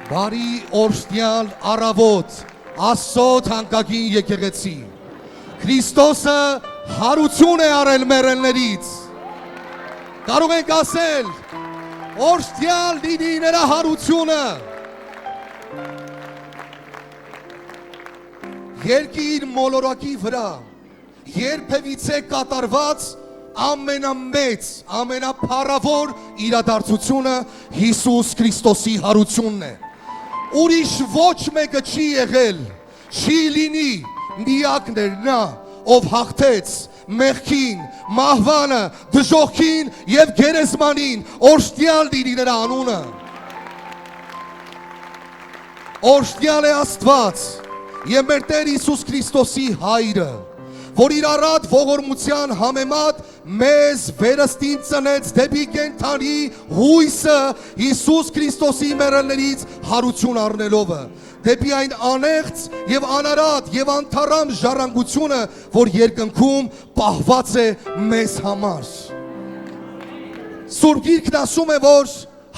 Բարի օրհնյալ առավոտ, Աստծո թանկագին եկեղեցի։ Քրիստոսը հարություն է արել մեռելներից։ Կարող ենք ասել, օրհնյալ լինի նրա հարությունը։ Երկիր մոլորակի վրա երբևիցե կատարված ամենամեծ, ամենափառավոր իրադարձությունը Հիսուս Քրիստոսի հարությունն է։ Ուրիշ ոչ մեկը չի եղել, չի լինի, միակն էր նա, ով հաղթեց մեղքին, մահվանը, դժոխքին եւ գերեզմանին, օրհնյալ լինի նրա անունը։ Օրհնյալ է Աստված եւ մեր Տեր Հիսուս Քրիստոսի հայրը, որ իր առատ ողորմության համեմատ մեզ վերստին ծնեց դեպի կենդանի հույսը Հիսուս Քրիստոսի մեռելներից հարություն առնելովը, դեպի այն անեղծ եւ անարատ եւ անթառամ ժառանգությունը, որ երկնքում պահված է մեզ համար։ Սուրբ Գիրքն ասում է, որ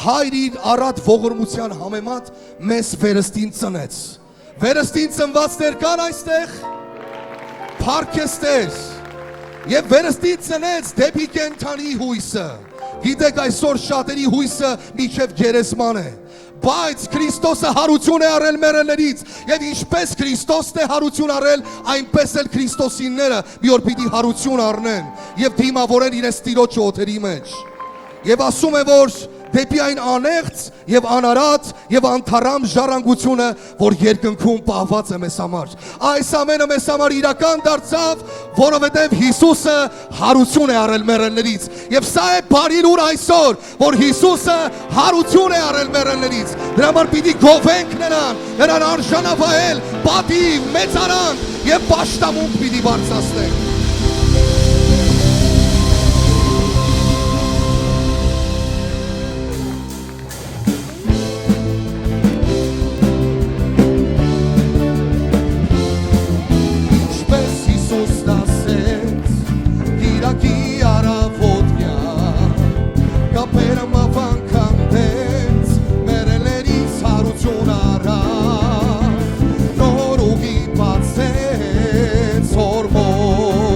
հայր իր առատ ողորմության համեմատ մեզ վերստին ծնեց։ Վերստին ծնվածներ կան այստեղ, փառքեստեր եւ վերստին ծնեց դեպի կենդանի հույսը։ Գիտեք, այսօր շատերի հույսը միջև գերեզման է, բայց Քրիստոսը հարություն է արել մեռելներից եւ ինչպես Քրիստոսն է հարություն արել, այնպես էլ քրիստոսինները մի օր պիտի հարություն առնեն եւ դիմավորեն իրենց Տիրոջ օդերի մեջ։ Եվ ասում է, որ դեպի այն անեղծ եւ անարատ եւ անթառամ ժառանգությունը, որ երկնքում պահված է մեզ համար։ Այս ամենը մեզ համար իրական դարձավ, որովհետեւ Հիսուսը հարություն է արել մեռելներից։ Եվ սա է բարին ուր այսօր, որ Հիսուսը հարություն է արել մեռելներից։ Դրա համար պիտի գովենք նրան արժանավայել, պատիվ, մեծարան եւ պաշտամունք պիտի բարձրացնենք։ Նոր ուղի բացեց հորմոն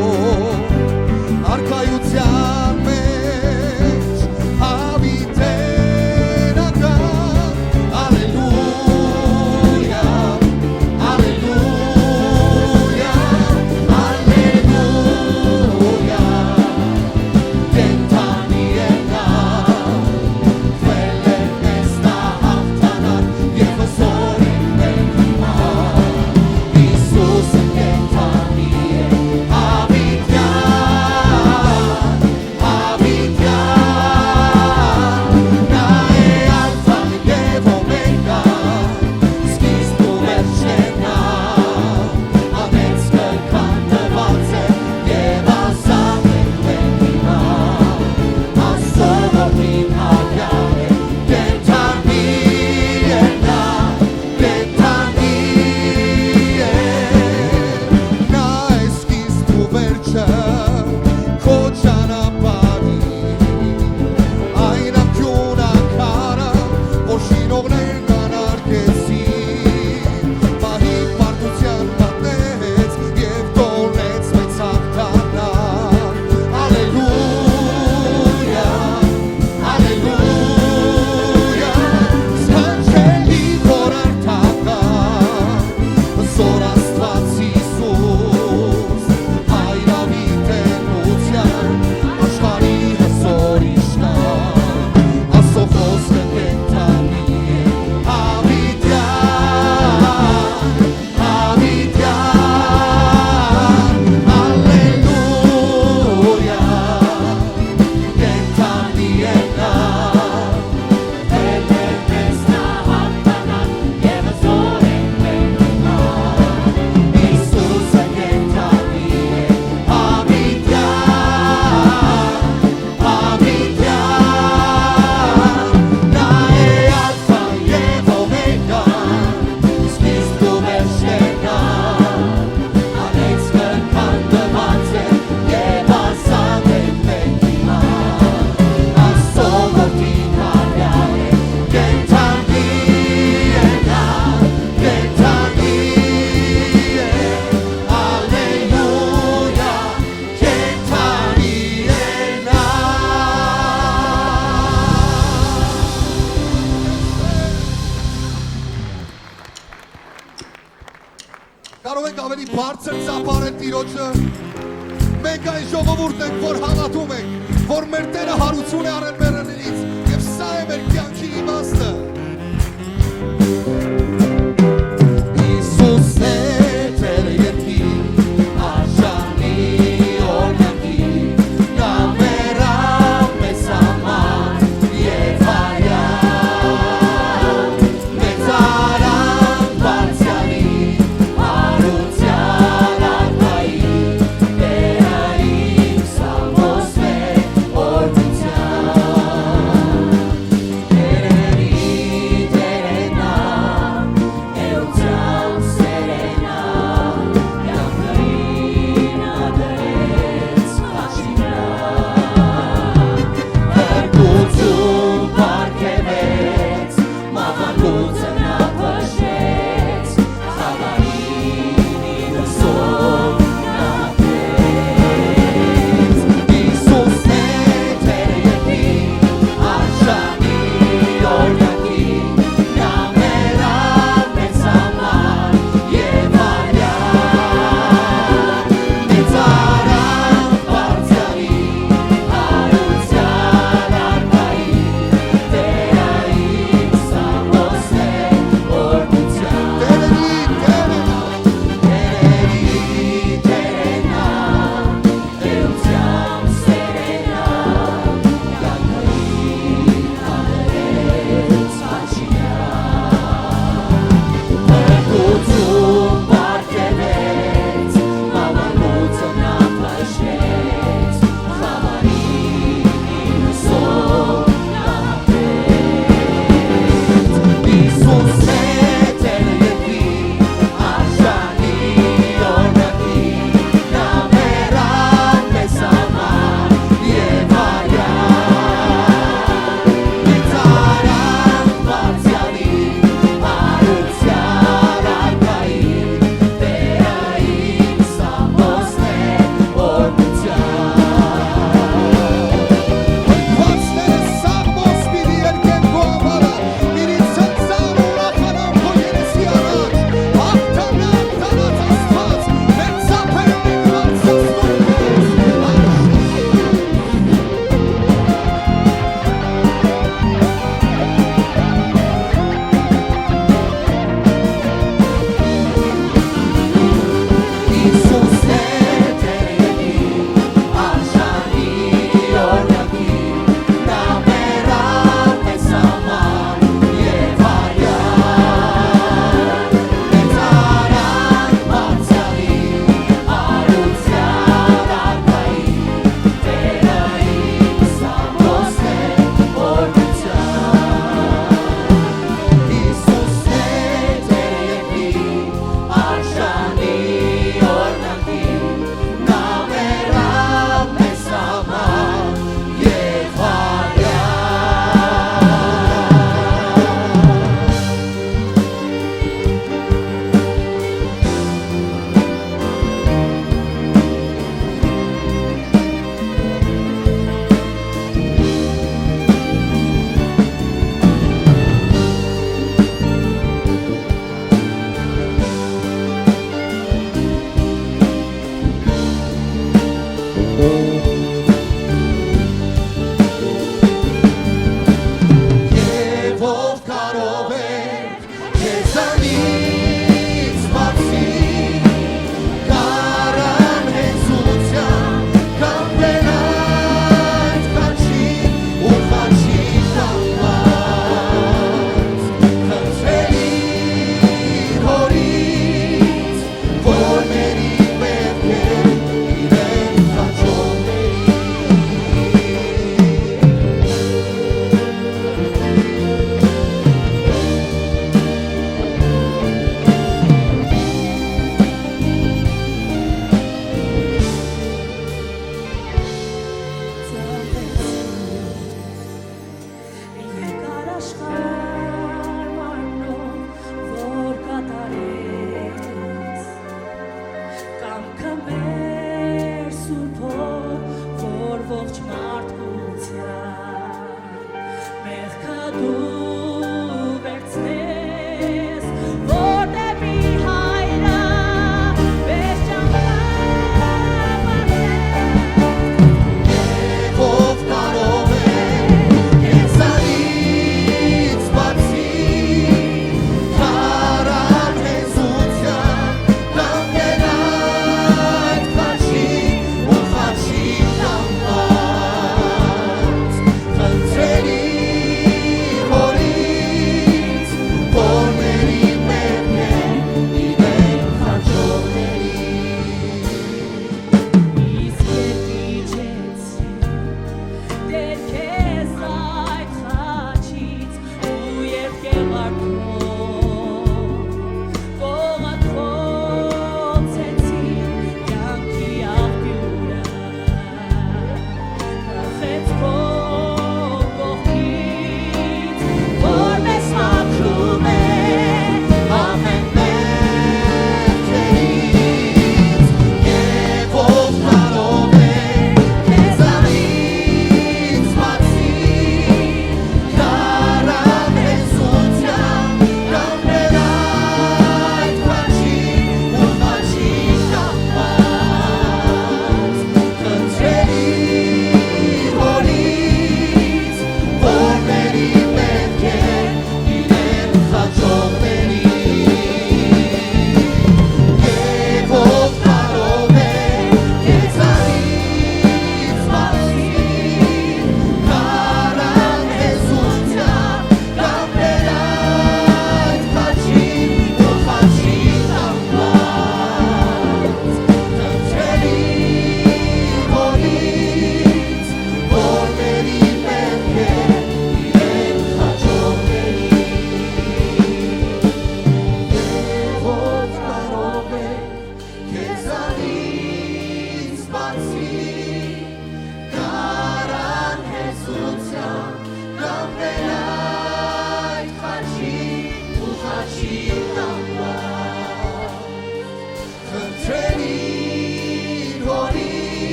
հարցը ծափարել Տիրոջը։ Մենք այն ժողովուրդն ենք, որ հավատում ենք, որ մեր Տերը հարություն է արել մեռելներից, եւ սա է մեր կյանքի իմաստը։ Հիսուսն է Տեր երկի, արժանի օրհնքի, նա մեռավ մեզ համար եւ հայրան, մեծ արան բարձրանի, հարության ակայի, Տերը իմ սամոս մեր օրհնության։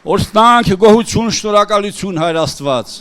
Օրհնանք, գոհություն, շնորհակալություն Հայր Աստված։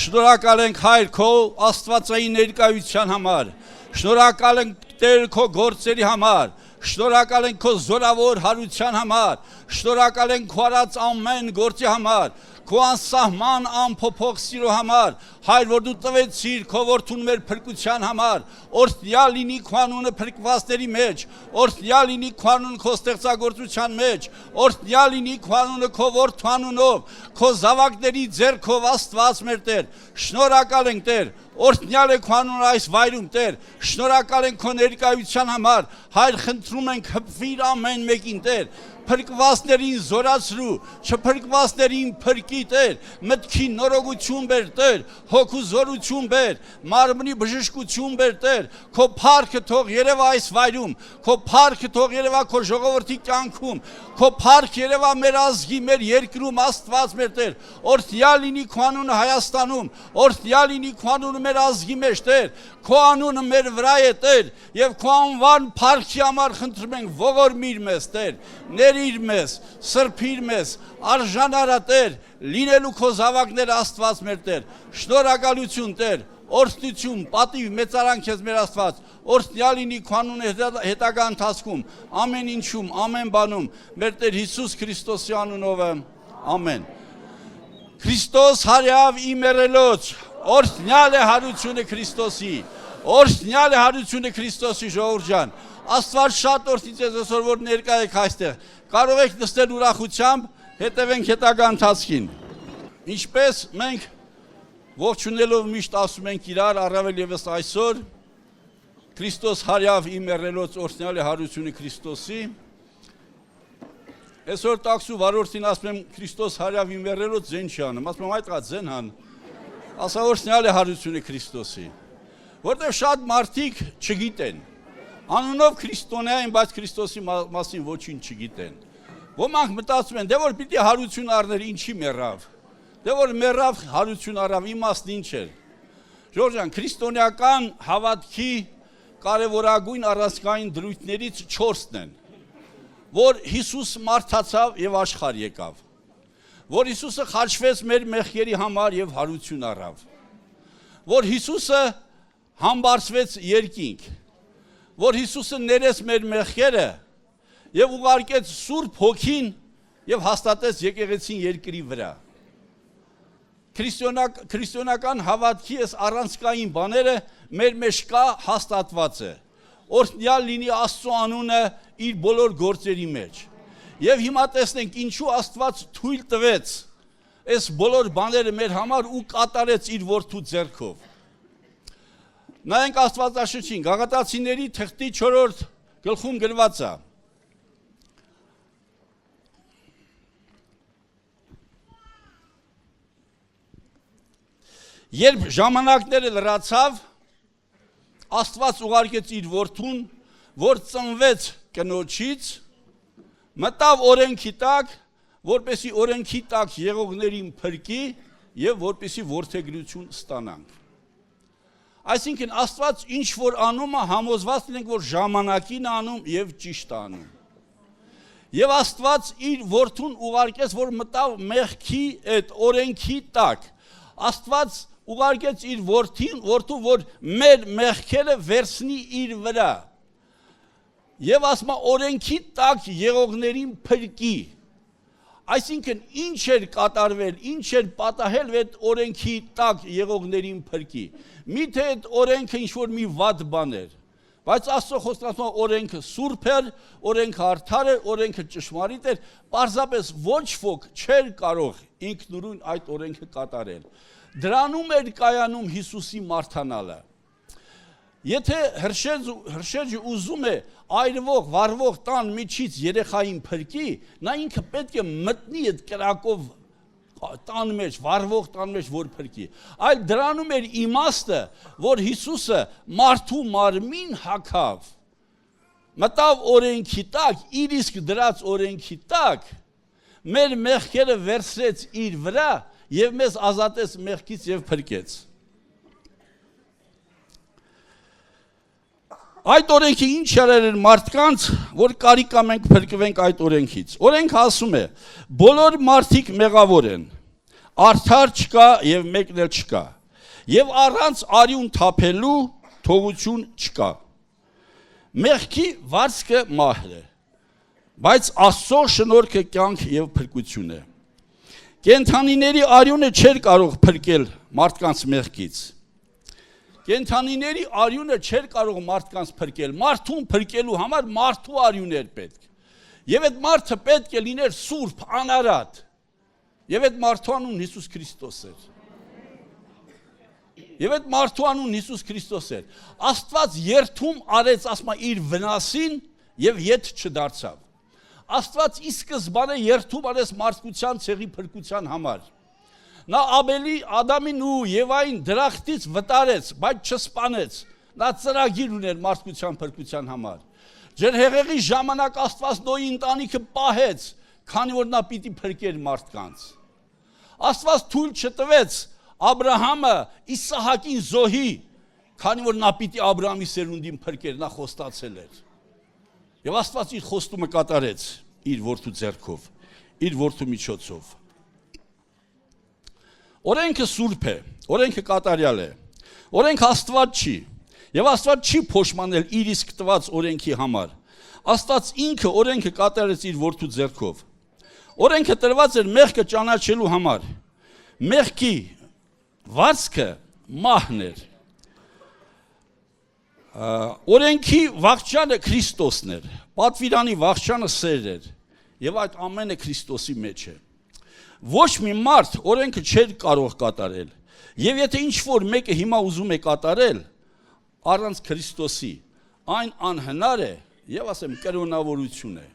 Շնորհակալ ենք Հայր քո աստվածային ներկայության համար։ Շնորհակալ ենք Տեր քո գործերի համար։ Շնորհակալ ենք քո զորավոր հարության համար։ Շնորհակալ ենք քո արած ամեն գործի համար։ Քո անսահման անփոփոխ սիրո համար, Հայր, որ դու տվեցիր քո որդուն մեր փրկության համար, օրհնյալ լինի քո անունը փրկվածների մեջ, օրհնյալ լինի քո անունը քո ստեղծագործության մեջ, օրհնյալ լինի քո անունը քո որդու անունով, քո զավակների ձեռքով Աստված մեր Տեր, շնորհակալ ենք Տեր, օրհնյալ է քո անունը այս վայրում Տեր, շնորհակալ ենք քո ներկայության համար, Հայր, խնդրում ենք հպվիր ամեն մեկին Տեր, փրկվածներին զորացրու, չփրկվածներին փրկի Տեր, մտքի նորոգություն բեր Տեր, հոգու զորություն բեր, մարմնի բժշկություն բեր Տեր, քո փառքը թող երևա այս վայրում, քո փառքը թող երևա քո ժողովրդի կյանքում, քո փառքը երևա մեր ազգի, մեր երկրում Աստված մեր Տեր, օրհնյալ լինի քո անունը Հայաստանում, օրհնյալ լինի քո անունը մեր ազգի մեջ Տեր, քո անունը մեր վրա է Տեր, եւ քո անվան փառքի համար խնդրում ենք ողորմիր մեզ Տեր, ներիր մեզ, սրբիր մեզ, արժանարա Տեր, լինելու քո զավակները Աստված մեր Տեր, շնորհակալություն Տեր, օրհնություն, պատիվ, մեծարան քեզ մեր Աստված, օրհնյալ լինի քո անունը հետագա ընթացքում, ամեն ինչում, ամեն բանում, մեր Տեր Հիսուս Քրիստոսի անունով, ամեն։ Քրիստոս հարյավ իմ եռելոց, օրհնյալ է հարությունը Քրիստոսի, օրհնյալ է հարությունը Քրիստոսի ժողովուրդ ջան, Աստված շատ օրհնի ձեզ այսօր որ ներկա եք այստեղ, կարող եք նստել ուրախությամբ, հետևենք հետագա ընթացքին։ Ինչպես մենք ողջունելով միշտ ասում ենք իրար, առավել ևս այսօր, Քրիստոս հարյավ իմ եռելոց օրհնյալ է հարությունը Քրիստոսի, այսօր տաքսու վարորդին ասում եմ Քրիստոս հարյավ իմ եռելոց ձեն չի անում, ասում եմ այդ կա ձեն հան, ասա օրհնյալ է հարությունը Քրիստոսի, որտեղ շատ մարդիկ չգիտեն, անունով քրիստոնյա են, բայց Քրիստոսի մասին ոչինչ չգիտեն, ոմանք մտածում են, դե որ պիտի հարություն առներ ինչի մեռավ, դե որ մեռավ հարություն առավ, իմաստն ինչ էր, Ժորժան, քրիստոնեական հավատքի կարևորագույն առանցքային դրույթներից 4-ն են, որ Հիսուս մարդացավ եւ աշխարհ եկավ, որ Հիսուսը խաչվեց մեր մեղքերի համար եւ հարություն առավ, որ Հիսուսը համբարձվեց երկինք, որ Հիսուսը ներեց մեր մեղքերը եւ ուղարկեց Սուրբ Հոգին եւ հաստատեց եկեղեցին երկրի վրա։ Քրիստոնեական հավատքի այս առանցքային բաները մեր մեջ կա հաստատված է։ Օրհնյալ լինի Աստծո անունը իր բոլոր գործերի մեջ։ Եվ հիմա տեսնենք ինչու Աստված թույլ տվեց այս բոլոր բաները մեր համար ու կատարեց իր որդու ձեռքով։ Նայենք Աստվածաշնչին, Գաղատացիների թղթի 4 գլխում գրված է. Երբ ժամանակները լրացավ, Աստված ուղարկեց իր որդուն, որ ծնվեց կնոջից, մտավ օրենքի տակ, որպեսի օրենքի տակ եղողներին փրկի եւ որպեսի որդեգրություն ստանանք։ Այսինքն Աստված ինչ որ անում է, համոզված լինենք, որ ժամանակին անում եւ ճիշտ անում։ Եվ Աստված իր որդուն ուղարկեց, որ մտավ մեղքի այդ օրենքի տակ։ Աստված ուղարկեց իր որդուն, որ մեր մեղքերը վերցնի իր վրա։ Եվ ասում է օրենքի տակ եղողներին փրկի։ Այսինքն ինչ էր կատարվել, ինչ էր պատահել այդ օրենքի տակ եղողներին փրկի։ Միթե այդ օրենքը ինչ-որ մի վատ բան էր, բայց Աստծո խոստացումը օրենքը սուրբ էր, օրենքը արդար էր, օրենքը ճշմարիտ էր, պարզապես ոչ ոք չէր կարող ինքնուրույն այդ օրենքը կատարել։ Դրանում էր կայանում Հիսուսի մարտանալը։ Եթե հրշեջը ուզում է այրվող, վառվող տան միջից երեխային փրկի, նա ինքը պետք է մտնի այդ կրակով տան մեջ, վառվող տան մեջ, որ փրկի։ Այլ դրանում էր իմաստը, որ Հիսուսը մարդու մարմին հագավ, մտավ օրենքի տակ, իր իսկ դրած օրենքի տակ, մեր մեղքերը վերցրեց իր վրա եւ մեզ ազատեց մեղքից եւ փրկեց։ Այդ օրենքի ինչ yarել էր մարդկանց, որ կարիք կա մենք փրկվենք այդ օրենքից։ Օրենքը ասում է, բոլոր մարդիկ մեղավոր են, արդար չկա եւ մեկն էլ չկա։ Եվ առանց արյուն թափելու թողություն չկա։ Մեղքի վարձքը մահր է, բայց Աստծո շնորհքը կյանք եւ փրկություն է։ Կենդանիների արյունը չէր կարող փրկել մարդկանց մեղքից։ Կենդանիների արյունը չէր կարող մարդկանց փրկել, մարդուն փրկելու համար մարդու արյուն էր պետք։ Եվ այդ մարդը պետք է լիներ սուրբ, անարատ։ Եվ այդ մարդու անուն Հիսուս Քրիստոս էր։ Եվ այդ մարդու անուն Հիսուս Քրիստոս էր։ Աստված երթում արեց, ասում է, իր վնասին եւ ետ չդարձավ։ Աստված ի սկզբանե երթում արեց մարդկության ցեղի փրկության համար։ Նա Ադամին ու Եվային դրախտից վտարեց, բայց չսպանեց։ Նա ծրագիր ուներ մարդկության փրկության համար։ Ջրհեղեղի ժամանակ Աստված Նոյի ընտանիքը պահեց, քանի որ նա պիտի փրկեր մարդկանց։ Աստված թույլ չտվեց Աբրահամը Իսահակին զոհի, քանի որ նա պիտի Աբրահամի սերունդին փրկեր, նա խոստացել էր։ Եվ Աստված իր խոստումը կատարեց իր որդու ձեռքով, իր որդու միջոցով։ Օրենքը սուրբ է, օրենքը կատարյալ է, օրենքը Աստված չի, եւ Աստված չի փոշմանել իր իսկ տված օրենքի համար։ Աստված ինքը օրենքը կատարեց իր որդու ձեռքով։ Օրենքը տրված էր մեղքը ճանաչելու համար։ Մեղքի վարձքը մահն էր։ Օրենքի վախճանը Քրիստոսն էր, պատվիրանի վախճանը սեր էր, եւ այդ ամենը Քրիստոսի մեջ է։ Ոչ մի մարդ օրենքը չէր կարող կատարել, եւ եթե ինչ-որ մեկը հիմա ուզում է կատարել առանց Քրիստոսի, այն անհնար է եւ ասեմ կրոնավորություն է։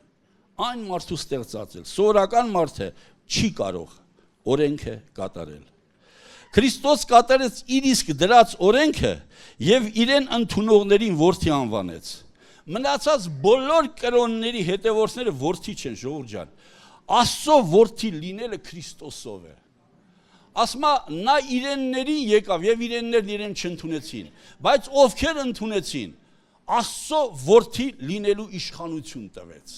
Այն մարդու ստեղծած է, սովորական մարդը չի կարող օրենքը կատարել։ Քրիստոս կատարեց իր իսկ դրած օրենքը եւ իրեն ընդունողներին որդի անվանեց։ Մնացած բոլոր կրոնների հետևորդները որդի չեն, ժողովուրդ ջան։ Աստծո որդի լինելը Քրիստոսով է։ Ասма նա իրեններին եկավ եւ իրեններն իրեն չընդունեցին, բայց ովքեր ընդունեցին, Աստծո որդի լինելու իշխանություն տվեց։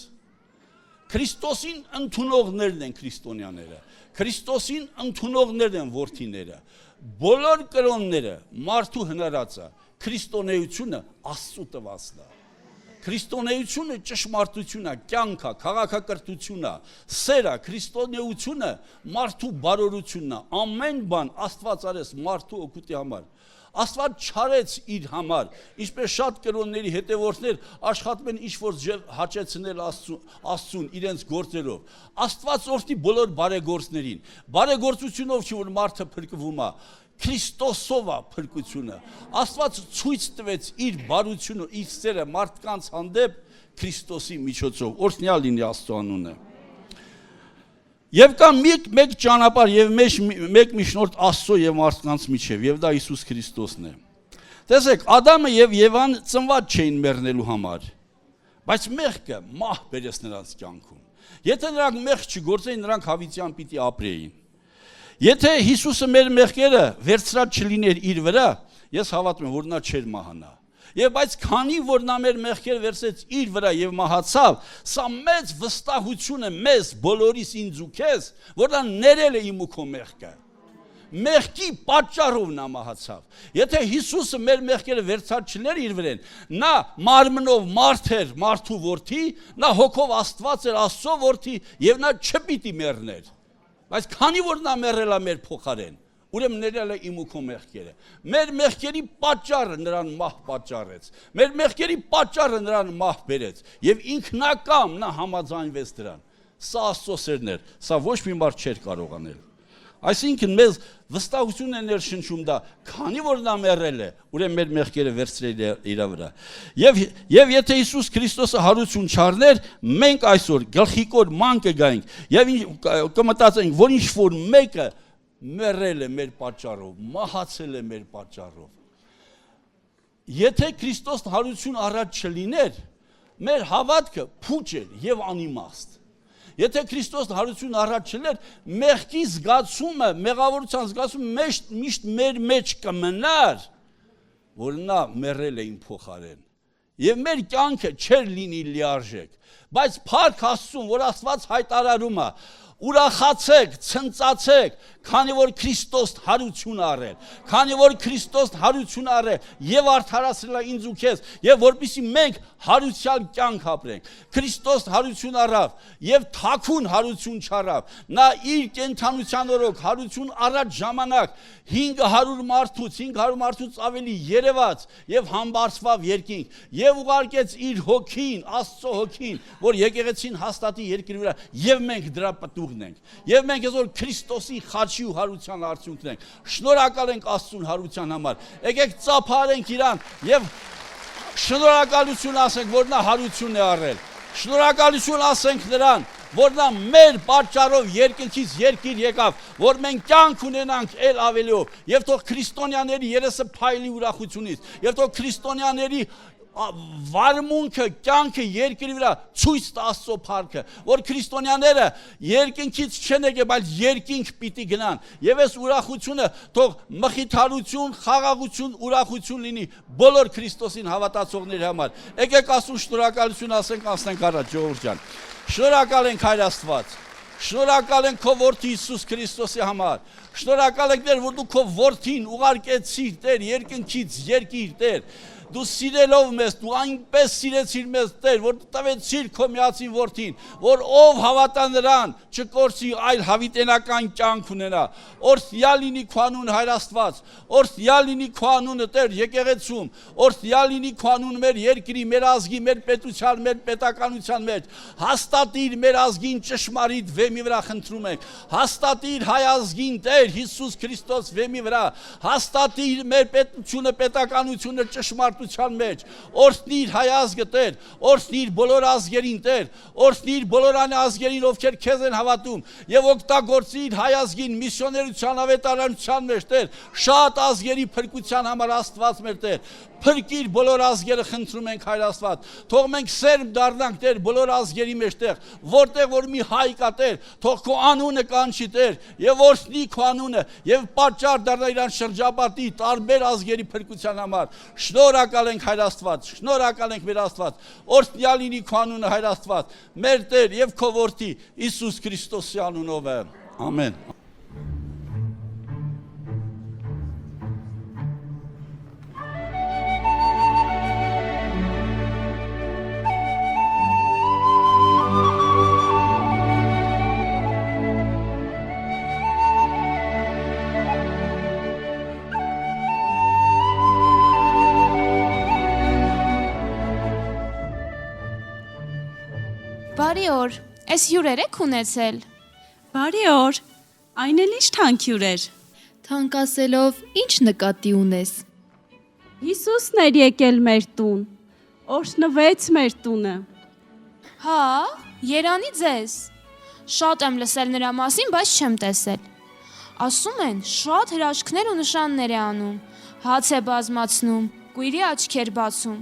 Քրիստոսին ընդունողներն են քրիստոնյաները, Քրիստոսին ընդունողներն են որդիները, բոլոր կրոնները մարդու հնարածը, քրիստոնեությունը Աստծո տվածն է։ Քրիստոնեությունը ճշմարտությունն է, կյանքն է, քաղաքակրթությունն է, սերը, քրիստոնեությունը մարդու բարօրությունն է, ամեն բան Աստված արեց մարդու օգուտի համար։ Աստված չարեց իր համար, ինչպես շատ կրոնների հետևորդներ աշխատում են ինչ-որ հաճեցնել Աստծուն իրենց գործերով։ Աստված օրհնի բոլոր բարեգործներին։ Բարեգործությունով չի որ մարդը փրկվում է, Քրիստոսով է փրկությունը։ Աստված ցույց տվեց իր բարությունը, իր սերը մարդկանց հանդեպ Քրիստոսի միջոցով։ Օրհնյալ լինի Աստծո անունը։ Եվ կա մեկ ճանապարհ եւ մեկ միջնորդ Աստծո եւ մարդկանց միջև, եւ դա Հիսուս Քրիստոսն է։ Տեսեք, Ադամը եւ Եվան ծնված չէին մեռնելու համար, բայց մեղքը մահ բերեց նրանց կյանքում։ Եթե նրանք մեղք չգործեին, նրանք հավիտյան պիտի ապրեին։ Եթե Հիսուսը մեր մեղքերը վերցրած չլիներ իր վրա, ես հավատում եմ, որ նա չէր մահանա։ Եվ բայց քանի որ նա մեր մեղքերը վերցրեց իր վրա եւ մահացավ, սա մեծ վստահություն է մեզ բոլորիս ինձ ու քեզ, որ նա ներել է իմ ու քո մեղքը։ Մեղքի պատճառով նա մահացավ։ Եթե Հիսուսը մեր մեղքերը վերցած չներ իր վրան, նա մարմնով մարդ էր, մարդու որդի, նա հոգով Աստված էր, Աստծո որդի եւ նա չպիտի մեռներ։ Բայց քանի որ նա մեռել է մեր փոխարեն, ուրեմն ներել է իմ ու քո մեղքերը։ Մեր մեղքերի պատճառը նրան մահ պատճառեց։ Մեր մեղքերի պատճառը նրան մահ բերեց եւ ինքնակամ նա համաձայնվեց դրան։ Սա Աստծո սերն էր, սա ոչ մի մարդ չէր կարող անել։ Այսինքն մեզ վստահություն է ներշնչում դա, քանի որ նա մեռել է, ուրեմն մեր մեղքերը վերցրել է իր վրա։ Եվ եթե Հիսուս Քրիստոսը հարություն չառներ, մենք այսօր գլխիկոր ման կգայինք եւ կմտածենք, որ ինչ որ մեկը մեռել է մեր պատճառով, մահացել է մեր պատճառով։ Եթե Քրիստոս հարություն առած չլիներ, մեր հավատքը փուչ էր եւ անիմաստ։ Եթե Քրիստոս հարություն առած չլեր, մեղքի զգացումը, մեղավորության զգացումը միշտ մեր մեջ կմնար, որ նա մեռել է իմ փոխարեն։ եւ մեր կյանքը չէր լինի լիարժեք, բայց փառք Աստծուն, որ Աստված հայտարարում է, ուրախացեք, ցնծացեք, քանի որ Քրիստոս հարություն արել, քանի որ Քրիստոս հարություն արել եւ արդարացրել է ինձ ու քեզ, եւ որպեսզի մենք հարության կյանք ապրենք։ Քրիստոս հարություն առավ եւ թաքուն հարություն չառավ։ Նա իր կենթանության օրոք հարություն առած ժամանակ 500 մարդուց ավելի երևաց եւ համբարձվավ երկինք եւ ուղարկեց իր հոգին, Աստծո հոգին, որ եկեղեցին հաստատի երկրի վրա եւ մենք դրա պատուղն ենք։ Եվ մենք այսօր Քրիստոսի խաչի ու հարության արդյունքն ենք։ Շնորհակալ ենք Աստծուն հարության համար։ Եկեք ծափարենք իրան եւ շնորհակալություն ասենք, որ նա հարություն է առել։ Շնորհակալություն ասենք նրան, որ նա մեր պատճառով երկնքից երկիր եկավ, որ մենք կյանք ունենանք ել ավելիով, եւ թող քրիստոնյաների երեսը փայլի ուրախությունից, եւ թող քրիստոնյաների վարմունքը, կյանքը երկրի վրա ցույց տա Աստծո փառքը, որ քրիստոնյաները երկինքից չեն եկել, բայց երկինք պիտի գնան, եւ այս ուրախությունը թող մխիթարություն, խաղաղություն, ուրախություն լինի բոլոր Քրիստոսին հավատացողների համար։ Եկեք Աստծուն շնորհակալություն ասենք, անցնենք առաջ, ժողովուրդ ջան։ Շնորհակալ ենք Հայր Աստված, շնորհակալ ենք քո որդի Հիսուս Քրիստոսի համար, շնորհակալ ենք Տեր, որ դու քո որդին ուղարկեցիր Տեր, երկնքից երկիր Տեր, դու սիրելով մեզ, դու այնպես սիրեցիր մեզ Տեր, որ դու տվեցիր քո միածին որդին, որ ով հավատա նրան չկորցի, այլ հավիտենական կյանք ունենա։ Օրհնյալ լինի քո անունը Հայր Աստված, օրհնյալ լինի քո անունը Տեր եկեղեցում, օրհնյալ լինի քո անունը մեր երկրի, մեր ազգի, մեր պետության, մեր պետականության մեջ։ Հաստատիր մեր ազգին ճշմարիտ վեմի վրա խնդրում ենք։ Հաստատիր հայ ազգին Տեր Հիսուս Քրիստոս վեմի վրա։ Հաստատիր մեր պետությունը, պետականությունը ճշմարիտ մեջ, օրհնիր հայ ազգը Տեր, օրհնիր բոլոր ազգերին Տեր, օրհնիր բոլոր այն ազգերին, ովքեր քեզ են հավատում, եւ օգտագործիր հայ ազգին միսիոներության ավետարանության մեջ Տեր, շատ ազգերի փրկության համար Աստված մեր Տեր, փրկիր բոլոր ազգերը խնդրում ենք Հայր Աստված, թող մենք սերմ դառնանք Տեր բոլոր ազգերի մեջտեղ, որտեղ որ մի հայ կա Տեր, թող քո անունը կանչի Տեր, եւ օրհնի քո անունը, եւ պատճառ դառնա իրան շրջապատի տարբեր ազգերի փրկության համար։ Շնորհակալ ենք Հայր Աստված, շնորհակալ ենք մեր Աստված, օրհնյալ լինի քո անունը Հայր Աստված, մեր Տեր եւ քո որդի Հիսուս Քրիստոսի անունով է։ Ամեն։ Բարի օր, ես հյուրեր եք ունեցել։ Բարի օր, այն էլ ինչ թանկ հյուրեր։ Թանկ ասելով ինչ նկատի ունես։ Հիսուսն էր եկել մեր տուն, օրհնվեց մեր տունը։ Հա, երանի ձեզ։ Շատ եմ լսել նրա մասին, բայց չեմ տեսել։ Ասում են, շատ հրաշքներ ու նշաններ է անում, հաց է բազմացնում, կույրի աչքեր բացում։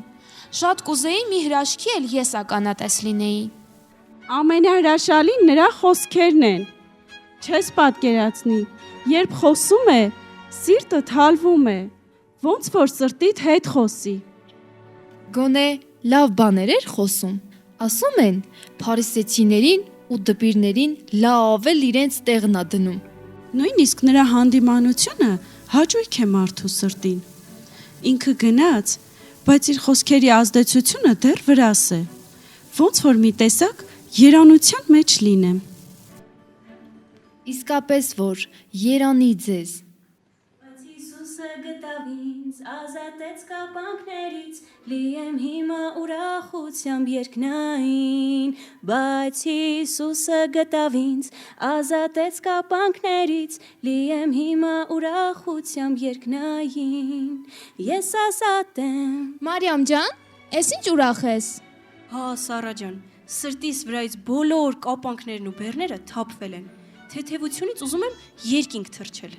Շատ կուզեի մի հրաշքի էլ ես ականատես լինեի։ Ամենահրաշալին նրա խոսքերն են։ Չես պատկերացնի, երբ խոսում է, սիրտդ հալվում է, ոնց որ սրտիդ հետ խոսի։ Գոնե լավ բաներ էր խոսում։ Ասում են, փարիսեցիներին ու դպիրներին լավ էլ իրենց տեղն ա դնում։ Նույնիսկ նրա հանդիմանությունը հաճույք է մարդու սրտին։ Ինքը գնաց, բայց իր խոսքերի ազդեցությունը դեռ վրաս է։ Ոնց որ մի տեսակ երանության մեջ լինեմ։ Իսկապես որ երանի ձեզ։ Բայց Հիսուսը գտավ ինձ, ազատեց կապանքներից, լի եմ հիմա ուրախությամբ երկնային։ Բայց Հիսուսը գտավ ինձ, ազատեց կապանքներից, լի եմ հիմա ուրախությամբ երկնային։ Ես ազատ եմ։ Մարիամ ջան, ես ինչ ուրախ ես։ Հա, Սարա ջան, սրտիս վրայից բոլոր կապանքներն ու բեռները թափվել են։ Թեթևությունից ուզում եմ երկինք թռչել։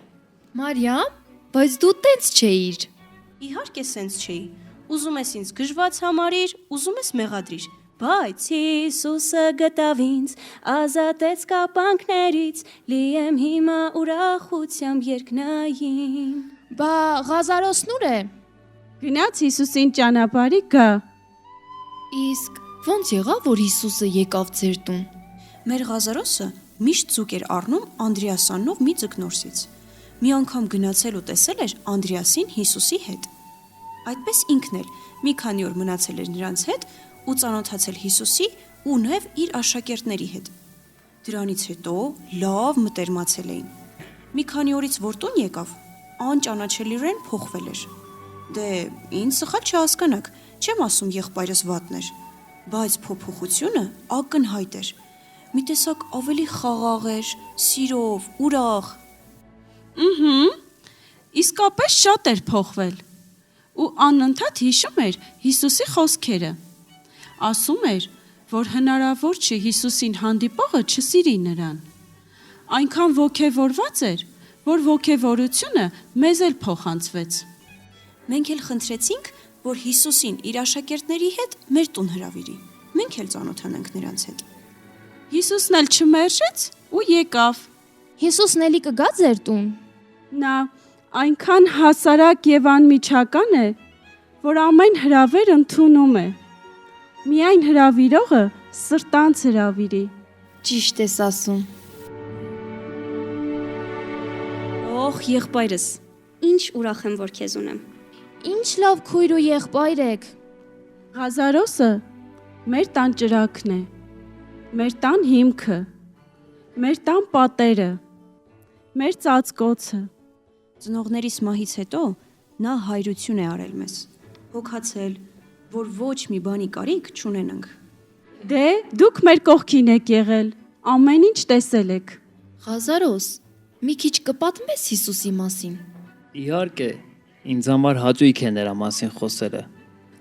Մարիամ, բայց դու տենց չէիր։ Իհարկե սենց չէի։ Ուզում ես ինձ գժված համարիր, ուզում ես մեղադրիր։ Բայց Հիսուսը գտավ ինձ, ազատեց կապանքներից, լի եմ հիմա ուրախությամբ երկնային։ Բա Ղազարոսն ուր է։ Գնաց Հիսուսին ճանապարհի գա։ Իսկ ո՞նց եղավ, որ Հիսուսը եկավ ձեր տուն։ Մեր Ղազարոսը միշտ ձուկ էր առնում Անդրեասյանով մի ձկնորսից։ Մի անգամ գնացել ու տեսել էր Անդրեասին Հիսուսի հետ։ Այդպես ինքն էլ մի քանի օր մնացել էր նրանց հետ ու ծանոթացել Հիսուսի ու նաև իր աշակերտների հետ։ Դրանից հետո լավ մտերմացել էին։ Մի քանի օրից որ տուն եկավ, անճանաչելիորեն փոխվել էր։ Դե, ինձ սխալ չհասկանաք, չեմ ասում եղբայրս վատն էր, բայց փոփոխությունը ակնհայտ էր։ Մի տեսակ ավելի խաղաղ էր, սիրով, ուրախ։ Իսկապես շատ էր փոխվել։ Ու անընդհատ հիշում էր Հիսուսի խոսքերը։ Ասում էր, որ հնարավոր չի Հիսուսին հանդիպողը չսիրի նրան։ Այնքան ոգևորված էր, որ ոգևորությունը մեզ էլ փոխանցվեց։ Մենք էլ խնդրեցինք, որ Հիսուսին իր աշակերտների հետ մեր տուն հրավիրի։ Մենք էլ ծանոթանանք նրանց հետ։ Հիսուսն էլ չմերժեց ու եկավ։ Հիսուսն էլի կգա ձեր տուն։ Նա այնքան հասարակ եւ անմիջական է, որ ամեն հրավեր ընդունում է։ Միայն հրավիրողը սրտանց հրավիրի։ Ճիշտ ես ասում։ Օխ, եղբայրս, ինչ ուրախ եմ, որ քեզ ունեմ։ Ինչ լավ քույր ու եղբայր եք։ Ղազարոսը մեր տան ճրագն է, մեր տան հիմքը, մեր տան պատերը, մեր ծածկոցը։ Ծնողներիս մահից հետո նա հայրություն է արել մեզ։ Հոգացել, որ ոչ մի բանի կարիք չունենանք։ Դե, դուք մեր կողքին եք եղել, ամեն ինչ տեսել եք։ Ղազարոս, մի քիչ կպատմես Հիսուսի մասին։ Իհարկե, ինձ համար հաճույք է նրա մասին խոսելը։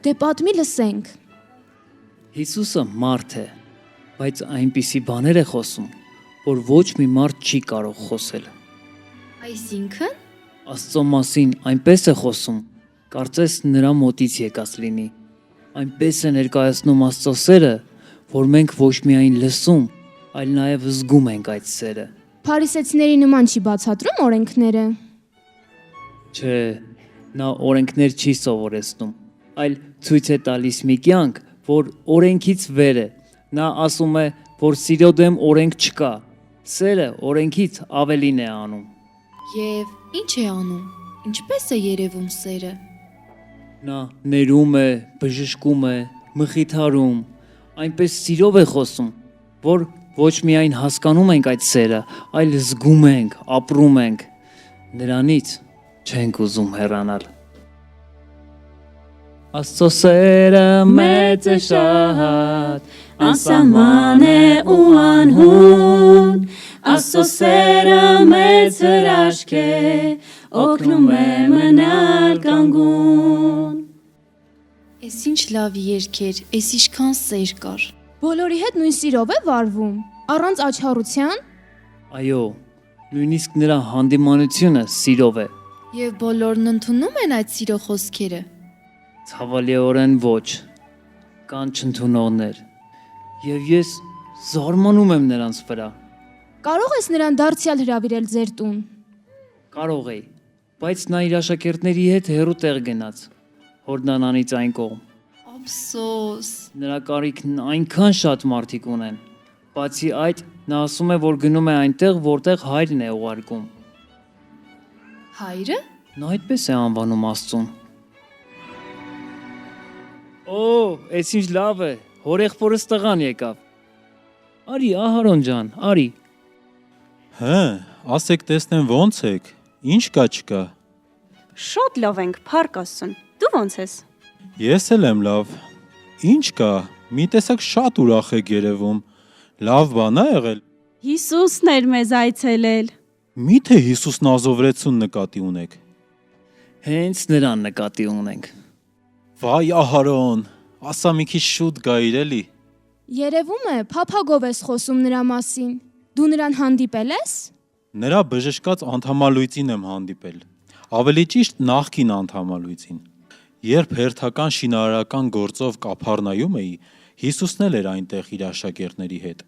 Դե պատմի լսենք։ Հիսուսը մարդ է, բայց այնպիսի բաներ է խոսում, որ ոչ մի մարդ չի կարող խոսել։ Այսինքն, Աստծո մասին այնպես է խոսում, կարծես նրա մոտից եկած լինի։ Այնպես է ներկայացնում Աստծո սերը, որ մենք ոչ միայն լսում, այլ նաև զգում ենք այդ սերը։ Փարիսեցիների նման չի բացատրում օրենքները։ Չէ, նա օրենքներ չի սովորեցնում, այլ ցույց է տալիս մի կյանք, որ օրենքից վեր է։ Նա ասում է, որ սիրո դեմ օրենք չկա։ Սերը օրենքից ավելին է անում։ եւ ինչ է անում։ Ինչպես է երևում սերը։ Նա ներում է, բժշկում է, մխիթարում, այնպես սիրով է խոսում, որ ոչ միայն հասկանում ենք այդ սերը, այլ զգում ենք, ապրում ենք։ Նրանից չենք ուզում հեռանալ։ Աստծո սերը մեծ է շատ, Անսահման է ու անհուն, Աստծո սերը մեծ հրաշք է, օգնում է մնալ կանգուն։ Էս ինչ լավ երգեր, էս ինչքան սեր կար։ Բոլորի հետ նույն սիրով է վարվում, առանց աչառության։ Այո, նույնիսկ նրա հանդիմանությունը սիրով է։ Եվ բոլորն ընդունում են այդ սիրո խոսքերը։ Ցավալիորեն ոչ, կան չընդունողներ։ Եվ ես զարմանում եմ նրանց վրա։ Կարող ես նրան դարձյալ հրավիրել ձեր տուն։ Կարող էի, բայց նա իր աշակերտների հետ հեռու տեղ գնաց, Հորդանանից այն կողմ։ Ափսոս։ Նրա կարիքն այնքան շատ մարդիկ ունեն։ Բացի այդ, նա ասում է, որ գնում է այնտեղ, որտեղ հայրն է ուղարկում։ Հայրը։ Նա այդպես է անվանում Աստծուն։ Օ, այս ինչ լավ է, հորեղբորս տղան եկավ։ Արի, Ահարոն ջան, արի։ Հա, ասեք տեսնեմ ո՞նց եք։ Ինչ կա չկա։ Շատ լավ ենք, փառք Աստծուն։ Դու ո՞նց ես։ Ես էլ եմ լավ։ Ինչ կա։ Մի տեսակ շատ ուրախ եք երևում։ Լավ բան է եղել։ Հիսուսն էր մեզ այցելել։ Միթե Հիսուսն ազովրեցուն նկատի ունեք։ Հենց նրան նկատի ունենք։ Վայ Ահարոն, ասա մի քիչ շուտ գայիր էլի։ Երևում է, փափագով ես խոսում նրա մասին։ Դու նրան հանդիպել ես։ Նրա բժշկած անդամալույցին եմ հանդիպել։ Ավելի ճիշտ նախկին անդամալույցին։ Երբ հերթական շինարարական գործով Կափառնայում էի, Հիսուսն էլ էր այնտեղ իր աշակերտների հետ։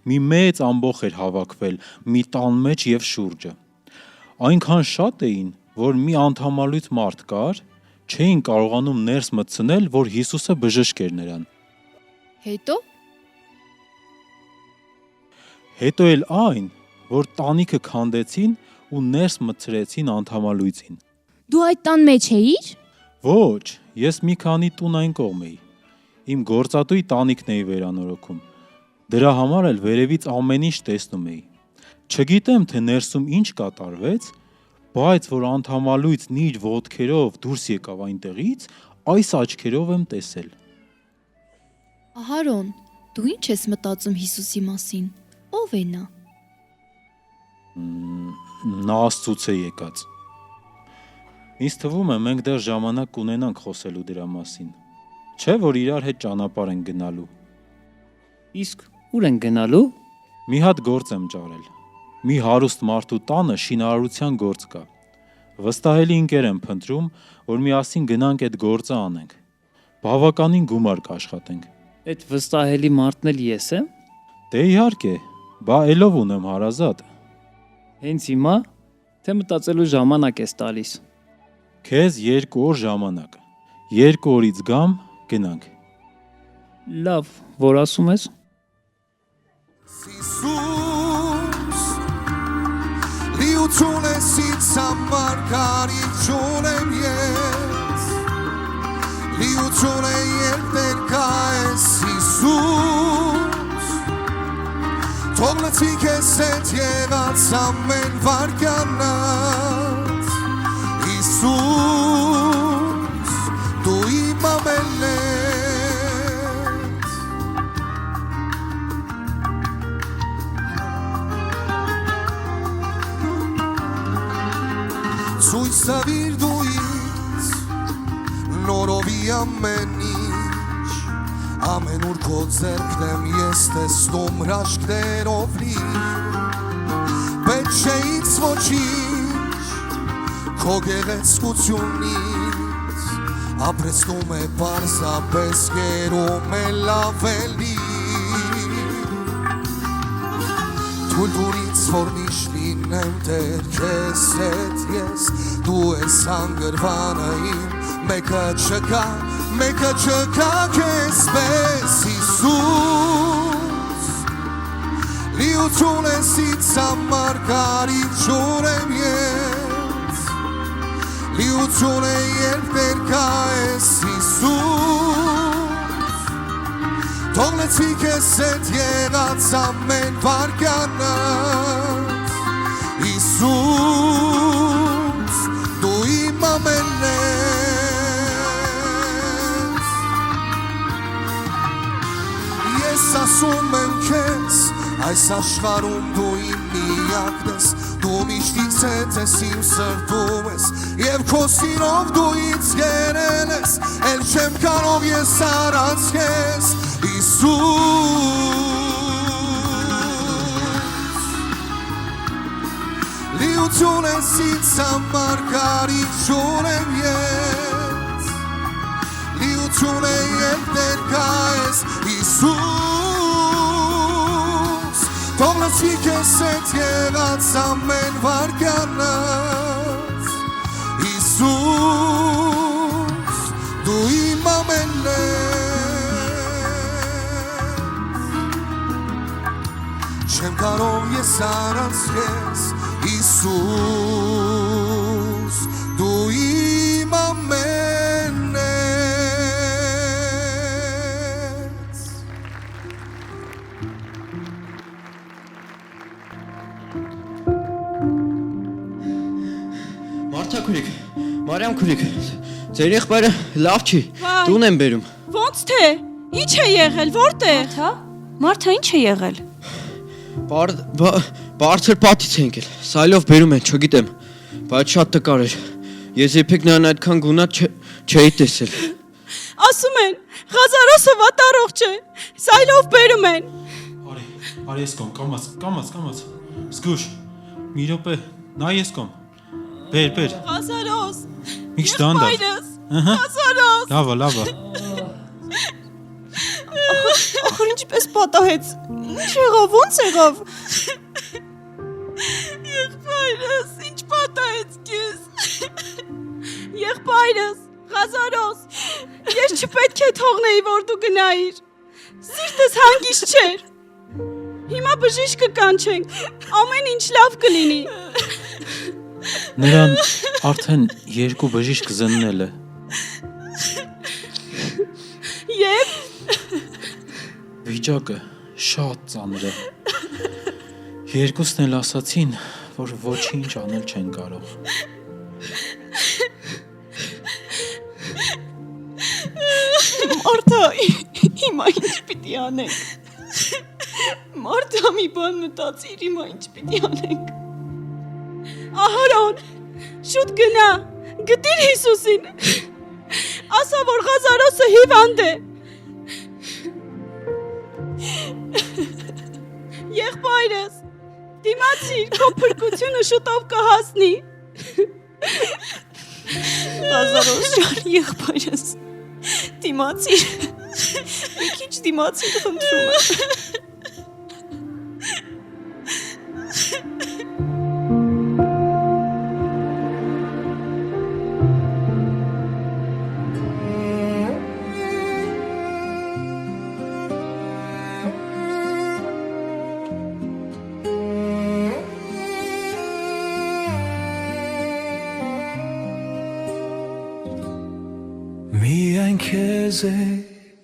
Մի մեծ ամբոխ էր հավաքվել մի տան մեջ եւ շուրջը։ Այնքան շատ էին, որ մի անդամալույց մարդ կար, չէին կարողանում ներս մտցնել, որ Հիսուսը բժշկեր նրան։ Հետո Հետո էլ այն, որ տանիքը քանդեցին ու ներս մտցրեցին անդամալույցին։ Դու այդ տան մեջ էիր։ Ոչ, ես մի քանի տուն այն կողմ էի։ Իմ գործատուի տանիքն էի վերանորոգում։ Դրա համար էլ վերևից ամեն ինչ տեսնում էի։ Չգիտեմ, թե ներսում ինչ կատարվեց, բայց որ անդամալույցն իր ոտքերով դուրս եկավ այնտեղից, այս աչքերով եմ տեսել։ Ահարոն, դու ինչ ես մտածում Հիսուսի մասին։ Ո՞վ է նա։ Նա Աստծուց է եկած։ Ինձ թվում է մենք դեռ ժամանակ կունենանք խոսելու դրա մասին։ Չէ՞ որ իրար հետ ճանապարհ են գնալու։ Իսկ ուր են գնալու։ Մի հատ գործ եմ ճարել։ Մի հարուստ մարդու տանը շինարարության գործ կա։ Վստահելի ընկեր եմ փնտրում, որ միասին գնանք այդ գործը անենք։ Բավականին գումար կաշխատենք։ Այդ վստահելի մարդն էլ ես եմ։ Դե իհարկե, բա ելով ունեմ հարազատ։ Հենց հիմա թե մտածելու ժամանակ ես տալիս։ Քեզ 2 օր ժամանակ։ 2 օրից գամ, գնանք։ Լավ, որ ասում ես։ Iisus, liuțune sița marcari ciunem yes, liuțune el tercaes Iisus, togleți che set llegați amen varcanat, Iisus, tu imamele. Ցույցը վիրդույց նորովի ամենիչ ամենուր քո ձեռքն եմ ես տեսնում հրաշքներով լի պետք չէ ինձ ոչինչ քո գեղեցկությունից ապրեցնում է պարզապես գերում է լավելի Թույլ տուր ինձ որ միշտ լինեմ Տեր քեզ հետ ես Դու ես հանգրվանը իմ Մեկը չկա քեզ պես Հիսուս Լիություն ես ինձ համար կարիճ եմ ես Լիություն է երբ ներկա ես Հիսուս Թողնեցի քեզ հետ եղած ամեն վարկանած Հիսուս դու իմ ամենն ես Ես ասում եմ քեզ այս աշխարհում դու իմ միակն ես Դու միշտ ինձ հետ ես իմ սրտում ես Եվ քո սիրով դու ինձ գերել ես Էլ չեմ կարող ես առանց քեզ Հիսուս Լիություն ես ինձ համար կարիճ եմ ես Լիություն է երբ ներկա ես Հիսուս Թողնեցի քեզ հետ եղած ամեն վարկանած Հիսուս դու իմ ամենն ես Չեմ կարող ես առանց քեզ Հիսուս դու իմ ամենն ես Մարթա քուրիկ, Մարիամ քուրիկ, ձեր եղբայրը լավ չի, տուն են բերում։ Ոնց թե, ինչ է եղել, որտեղ։ Մարթա ինչ է եղել։ Բարձր պատից է ընկել, սայլով բերում են, չգիտեմ, բայց շատ տկար էր։ Ես երբեք նրան այդքան գունատ չէի տեսել։ Ասում են, Ղազարոսը վատառող չէ, սայլով բերում են։ Արի ես կոմ, կամաց, զգուշ, մի րոպե, նա ես կոմ, բեր, Ղազարոս, մի քիչ դանդաղ, Ղազարոս։ լավա, Ախր ինչպես պատահեց, ինչ եղավ, ոնց եղավ։ Եղբայրս, ինչ պատահեց քեզ։ Եղբայրս, Ղազարոս, ես չպետք է թողնեի, որ դու գնայիր։ Սիրտս հանգիստ չէր։ Հիմա բժիշկը կանչենք, ամեն ինչ լավ կլինի։ Նրան արդեն 2 բժիշկ զննել է։ Եվ Վիճակը շատ ծանր է։ Երկուսն էլ ասացին, որ ոչինչ անել չեն կարող։ Մարթա, հիմա ինչ պիտի անենք։ Մարթա, մի բան մտածիր, հիմա ինչ պիտի անենք։ Ահարոն, շուտ գնա, գտիր Հիսուսին։ Ասա, որ Ղազարոսը հիվանդ է։ Եղբայրս, դիմացիր, քո փրկությունը շուտով կհասնի։ Ղազարոս ջան, եղբայրս, դիմացիր։ Մի քիչ դիմացիր, խնդրում եմ։ Միայն քեզ է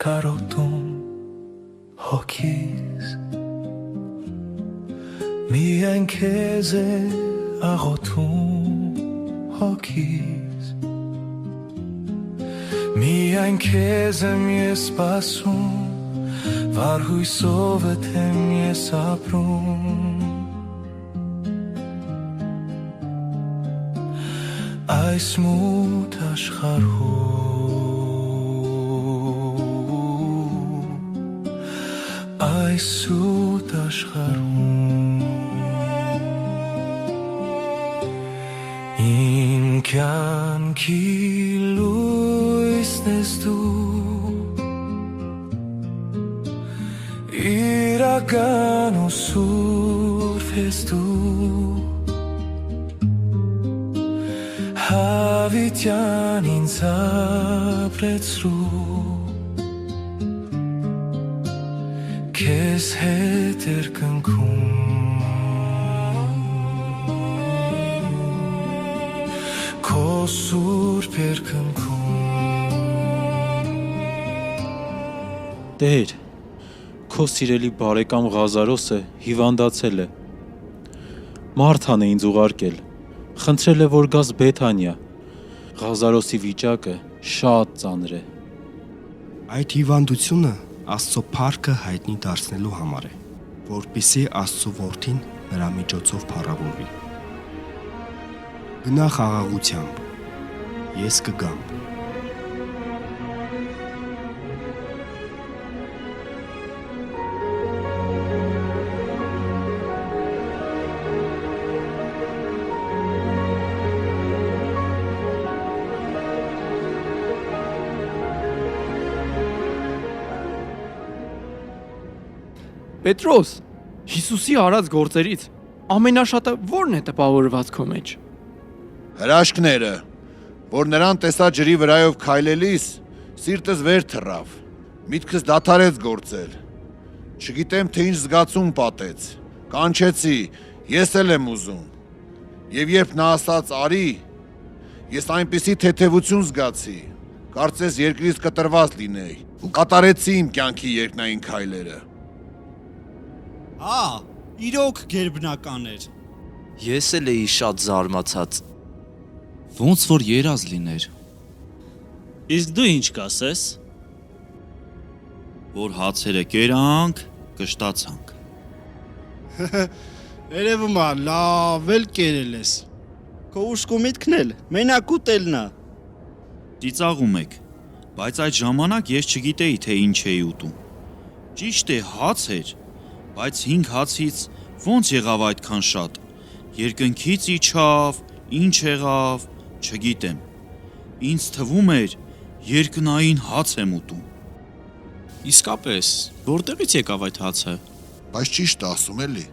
կարոտում հոգիս Միայն քեզ է աղոթում հոգիս Միայն քեզ եմ ես սպասում վար հույսով եմ ես ապրում Այս մութ աշխարհում Այս սուտ աշխարհում Իմ կյանքի լույսն ես դու Իրական ու սուրբ ես դու Հավիտյան ինձ ապրեցրու Քեզ հետ երկնքում Քո սուրբ երկնքում Տեր, քո սիրելի բարեկամ Ղազարոսը հիվանդացել է։ Մարթան է ինձ ուղարկել։ Խնդրել է, որ գաս Բեթանիա։ Ղազարոսի վիճակը շատ ծանր է։ Այդ հիվանդությունը Աստծո փառքը հայտնի դարձնելու համար է, որպեսզի Աստծո որդին նրա միջոցով փառավորվի։ Գնա խաղաղությամբ, ես կգամ։ Պետրոս, Հիսուսի արած գործերից ամենաշատը ո՞րն է տպավորված քո մեջ։ Հրաշքները, որ նրան տեսա ջրի վրայով քայլելիս, սիրտս վեր թռավ, միտքս դադարեց գործել։ Չգիտեմ, թե ինչ զգացում պատեց, կանչեցի, ես էլ եմ ուզում։ Եվ երբ նա ասաց արի, ես այնպիսի թեթևություն զգացի, կարծես երկրից կտրված լինեի, ու կատարեցի իմ կյանքի երկնային քայլերը։ Իրոք գերբնական էր։ Ես էլ էի շատ զարմացած։ Ոնց որ երազ լիներ։ Իսկ դու ինչ կասես։ Որ հացերը կերանք, կշտացանք։ Երևում է լավ էլ կերել ես։ Քո ուշք ու միտքն էլ մենակ ուտելն է։ Ծիծաղում եք, բայց այդ ժամանակ ես չգիտեի, թե ինչ էի ուտում։ Ճիշտ է, հաց էր, բայց 5 հացից ոնց եղավ այդքան շատ։ Երկնքից իջավ, ինչ եղավ, չգիտեմ։ Ինձ թվում էր երկնային հաց եմ ուտում։ Իսկապես, որտեղից եկավ այդ հացը։ Բայց ճիշտ ասում էլի։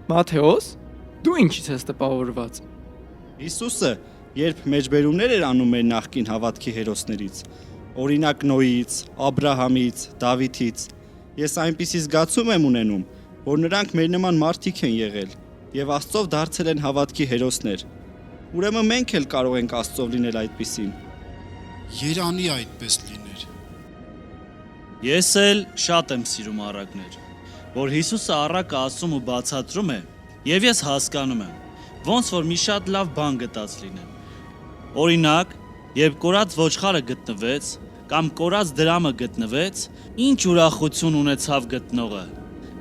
Մաթեոս, դու ինչից ես տպավորված։ Հիսուսը, երբ մեջբերումներ էր անում մեր նախկին հավատքի հերոսներից, օրինակ Նոյից, Աբրահամից, Դավիթից, Ես այնպիսի զգացում եմ ունենում, որ նրանք մեր նման մարդիկ են եղել եւ Աստծով դարձել են հավատքի հերոսներ։ Ուրեմն մենք էլ կարող ենք Աստծով լինել այդպիսին։ Երանի այդպես լիներ։ Ես էլ շատ եմ սիրում առակներ, որ Հիսուսը առակը ասում ու բացատրում է, եւ ես հասկանում եմ, ոնց որ մի շատ լավ բան գտած լինեմ։ Օրինակ, երբ կորած ոչխարը գտնվեց, կամ կորած դրամը գտնվեց, ինչ ուրախություն ունեցավ գտնողը։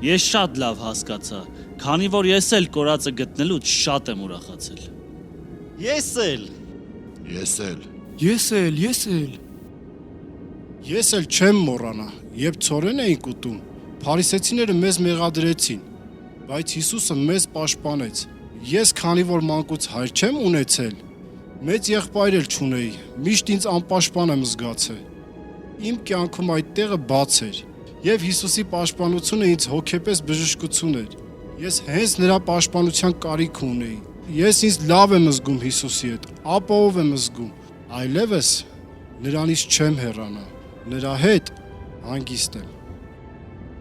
Ես շատ լավ հասկացա, քանի որ ես էլ կորածը գտնելուց շատ եմ ուրախացել։ Ես էլ։ Ես էլ չեմ մոռանա, երբ ծորեն էինք ուտում, փարիսեցիները մեզ մեղադրեցին, բայց Հիսուսը մեզ պաշտպանեց։ Ես քանի որ մանկուց հայր չեմ ունեցել, մեծ եղբայր էլ չունեի, միշտ ինձ անպաշտպան եմ զգացել։ Իմ կյանքում այդ տեղը բաց էր, եւ Հիսուսի պաշտպանությունը ինձ հոգեպես բժշկություն էր։ Ես հենց նրա պաշտպանության կարիք ունեի։ Ես ինձ լավ եմ զգում Հիսուսի հետ, ապահով եմ զգում, այլևս նրանից չեմ հեռանա, նրա հետ հանգիստ եմ։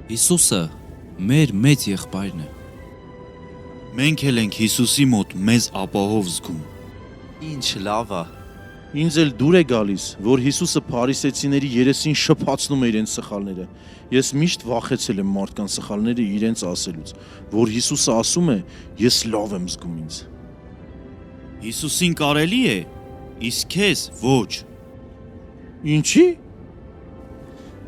Հիսուսը մեր մեծ եղբայրն է։ Մենք էլ ենք Հիսուսի մոտ մեզ ապահով զգում։ Ինչ լավ է։ Ինձ էլ դուր է գալիս, որ Հիսուսը փարիսեցիների երեսին շփացնում է իրենց սխալները։ Ես միշտ վախեցել եմ մարդկանց սխալները իրենց ասելուց, որ Հիսուսը ասում է, ես լավ եմ զգում ինձ։ Հիսուսին կարելի է, իսկ քեզ ոչ։ Ինչի՞։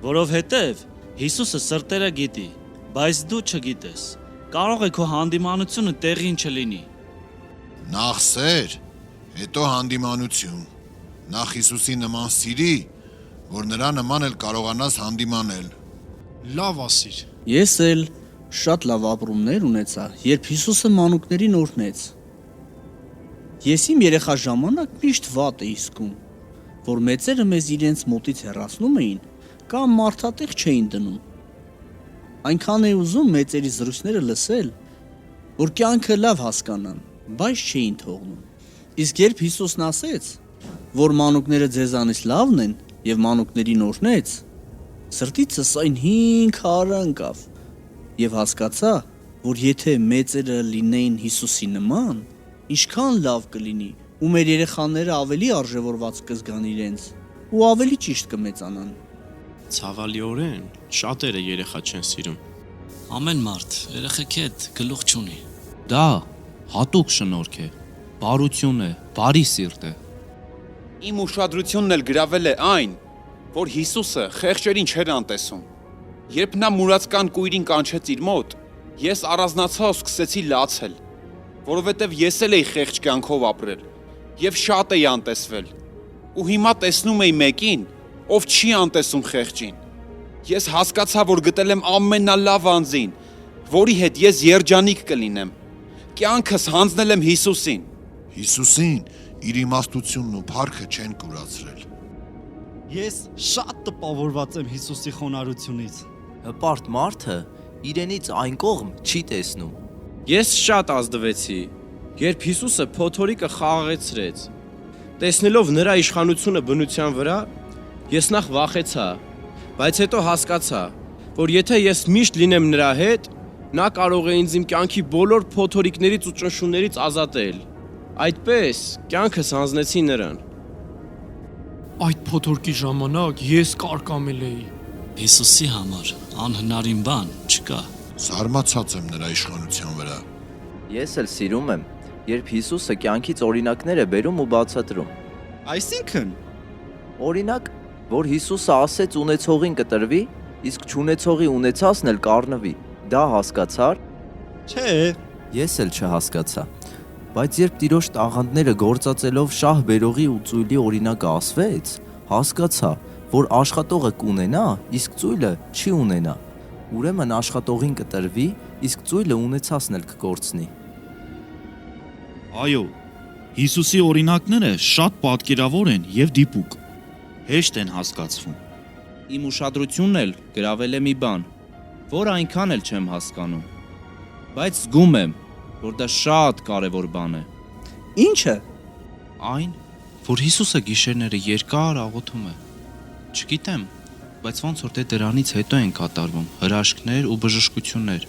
Որովհետև Հիսուսը սրտերը գիտի, բայց դու չգիտես։ Կարող է քո հանդիմանությունը տեղին չլինի։ Նախ սեր, հետո հանդիմանություն։ Նախ Հիսուսի նման սիրի, որ նրա նման էլ կարողանաս հանդիմանել։ Լավ ասիր։ Ես էլ շատ լավ ապրումներ ունեցա, երբ Հիսուսը մանուկներին օրհնեց։ Ես իմ երեխա ժամանակ միշտ վատ էի զգում, որ մեծերը մեզ իրենց մոտից հեռացնում էին կամ մարդատեղ չէին դնում։ Այնքան էի ուզում մեծերի զրույցները լսել, որ կյանքը լավ հասկանան, բայց չէին թողնում։ Իսկ երբ Հիսուսն ասեց, որ մանուկները ձեզանից լավն են եւ մանուկներին օրհնեց, սրտիցս այն հինգ հարը ընկավ եւ հասկացա, որ եթե մեծերը լինեին Հիսուսի նման, ինչքան լավ կլինի ու մեր երեխաները ավելի արժևորված կզգան իրենց ու ավելի ճիշտ կմեծանան։ Ցավալիորեն շատերը երեխա չեն սիրում։ Ամեն մարդ երեխեքի հետ գլուխ չունի։ Դա հատուկ շնորհք է, բարություն է, բարի սիրտ է։ Իմ ուշադրությունն էլ գրավել է այն, որ Հիսուսը խեղճերին չէր անտեսում։ Երբ նա մուրացկան կույրին կանչեց իր մոտ, ես առանձնացա ու սկսեցի լացել, որովհետև ես էլ էի խեղճ կյանքով ապրել եւ շատ էի անտեսվել։ Ու հիմա տեսնում էի մեկին, ով չի անտեսում խեղճին։ Ես հասկացա, որ գտել եմ ամենալավ անձին, որի հետ ես երջանիկ կլինեմ։ Կյանքս հանձնել եմ Հիսուսին։ Հիսուսին իր իմաստությունն ու փառքը չեն կուրացրել։ Ես շատ տպավորված եմ Հիսուսի խոնարհությունից։ Հպարտ մարդը իրենից այն կողմ չի տեսնում։ Ես շատ ազդվեցի, երբ Հիսուսը փոթորիկը խաղաղեցրեց։ Տեսնելով նրա իշխանությունը բնության վրա, ես նախ վախեցա, բայց հետո հասկացա, որ եթե ես միշտ լինեմ նրա հետ, նա կարող է ինձ իմ կյանքի բոլոր փոթորիկներից ու ճնշումներից ազատել։ Այդպես կյանքս հանձնեցի նրան։ Այդ փոթորկի ժամանակ ես կարկամել էի։ Հիսուսի համար անհնարին բան չկա։ Զարմացած եմ նրա իշխանության վրա։ Ես էլ սիրում եմ, երբ Հիսուսը կյանքից օրինակներ է բերում ու բացատրում։ Այսինքն, օրինակ, որ Հիսուսը ասեց ունեցողին կտրվի, իսկ չունեցողի ունեցածն էլ կառնվի։ Դա հասկացար։ Չէ։ Ես էլ չհասկացա։ Բայց երբ Տիրոջ տաղանդները գործածելով շահ բերողի ու ծույլի օրինակը ասվեց, հասկացա, որ աշխատողը կունենա, իսկ ծույլը չի ունենա։ Ուրեմն աշխատողին կտրվի, իսկ ծույլը ունեցածն էլ կկորցնի։ Այո, Հիսուսի օրինակները շատ պատկերավոր են եւ դիպուկ։ Հեշտ են հասկացվում։ Իմ ուշադրությունն էլ գրավել է մի բան, որ այնքան էլ չեմ հասկանում։ Բայց զգում եմ, որ դա շատ կարևոր բան է։ Ի՞նչը։ Այն, որ Հիսուսը գիշերները երկար աղոթում է։ Չգիտեմ, բայց ոնց որ դրանից հետո են կատարվում հրաշքներ ու բժշկություններ։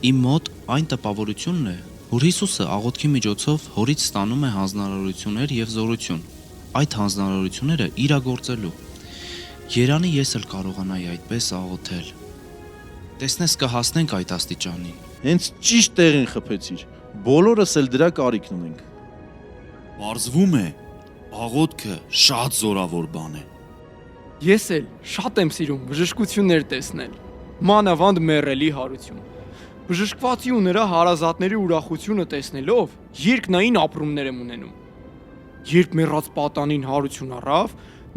Իմ մոտ այն տպավորությունն է, որ Հիսուսը աղոթքի միջոցով հորից ստանում է հանձնարարություններ եւ զորություն, այդ հանձնարարությունները իրագործելու։ Երանի ես էլ կարողանայի այդպես աղոթել։ Տեսնես կհասնենք այդ աստիճանին։ Հենց ճիշտ տեղին խփեցիր։ Բոլորս էլ դրա կարիքն ունենք։ Պարզվում է, աղոթքը շատ զորավոր բան է։ Ես էլ շատ եմ սիրում բժշկություններ տեսնել։ Մանավանդ մեռելի հարություն։ Բժշկվածի ու նրա հարազատների ուրախությունը տեսնելով երկնային ապրումներ եմ ունենում։ Երբ մեռած պատանին հարություն առավ,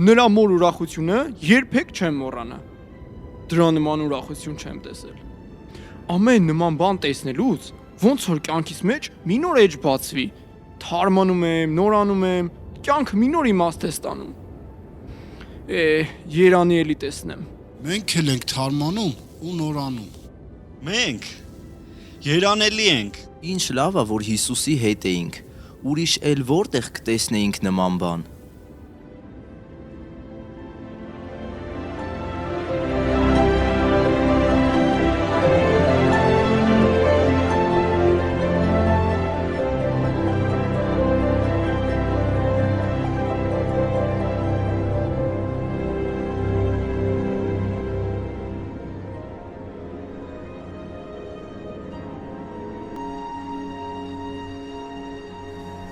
նրա մոր ուրախությունը երբեք չեմ մոռանա։ Դրա նման ուրախություն չեմ տեսել։ Ամեն նման բան տեսնելուց ոնց որ կյանքիս մեջ մի նոր էջ բացվի։ Թարմանում եմ, նորանում եմ, կյանքը մի նոր իմաստ է ստանում։ Երանի էլի տեսնեմ։ Մենք էլ ենք թարմանում ու նորանում։ Մենք երանելի ենք։ Ինչ լավ է, որ Հիսուսի հետ էինք։ Ուրիշ էլ որտեղ կտեսնեինք նման բան։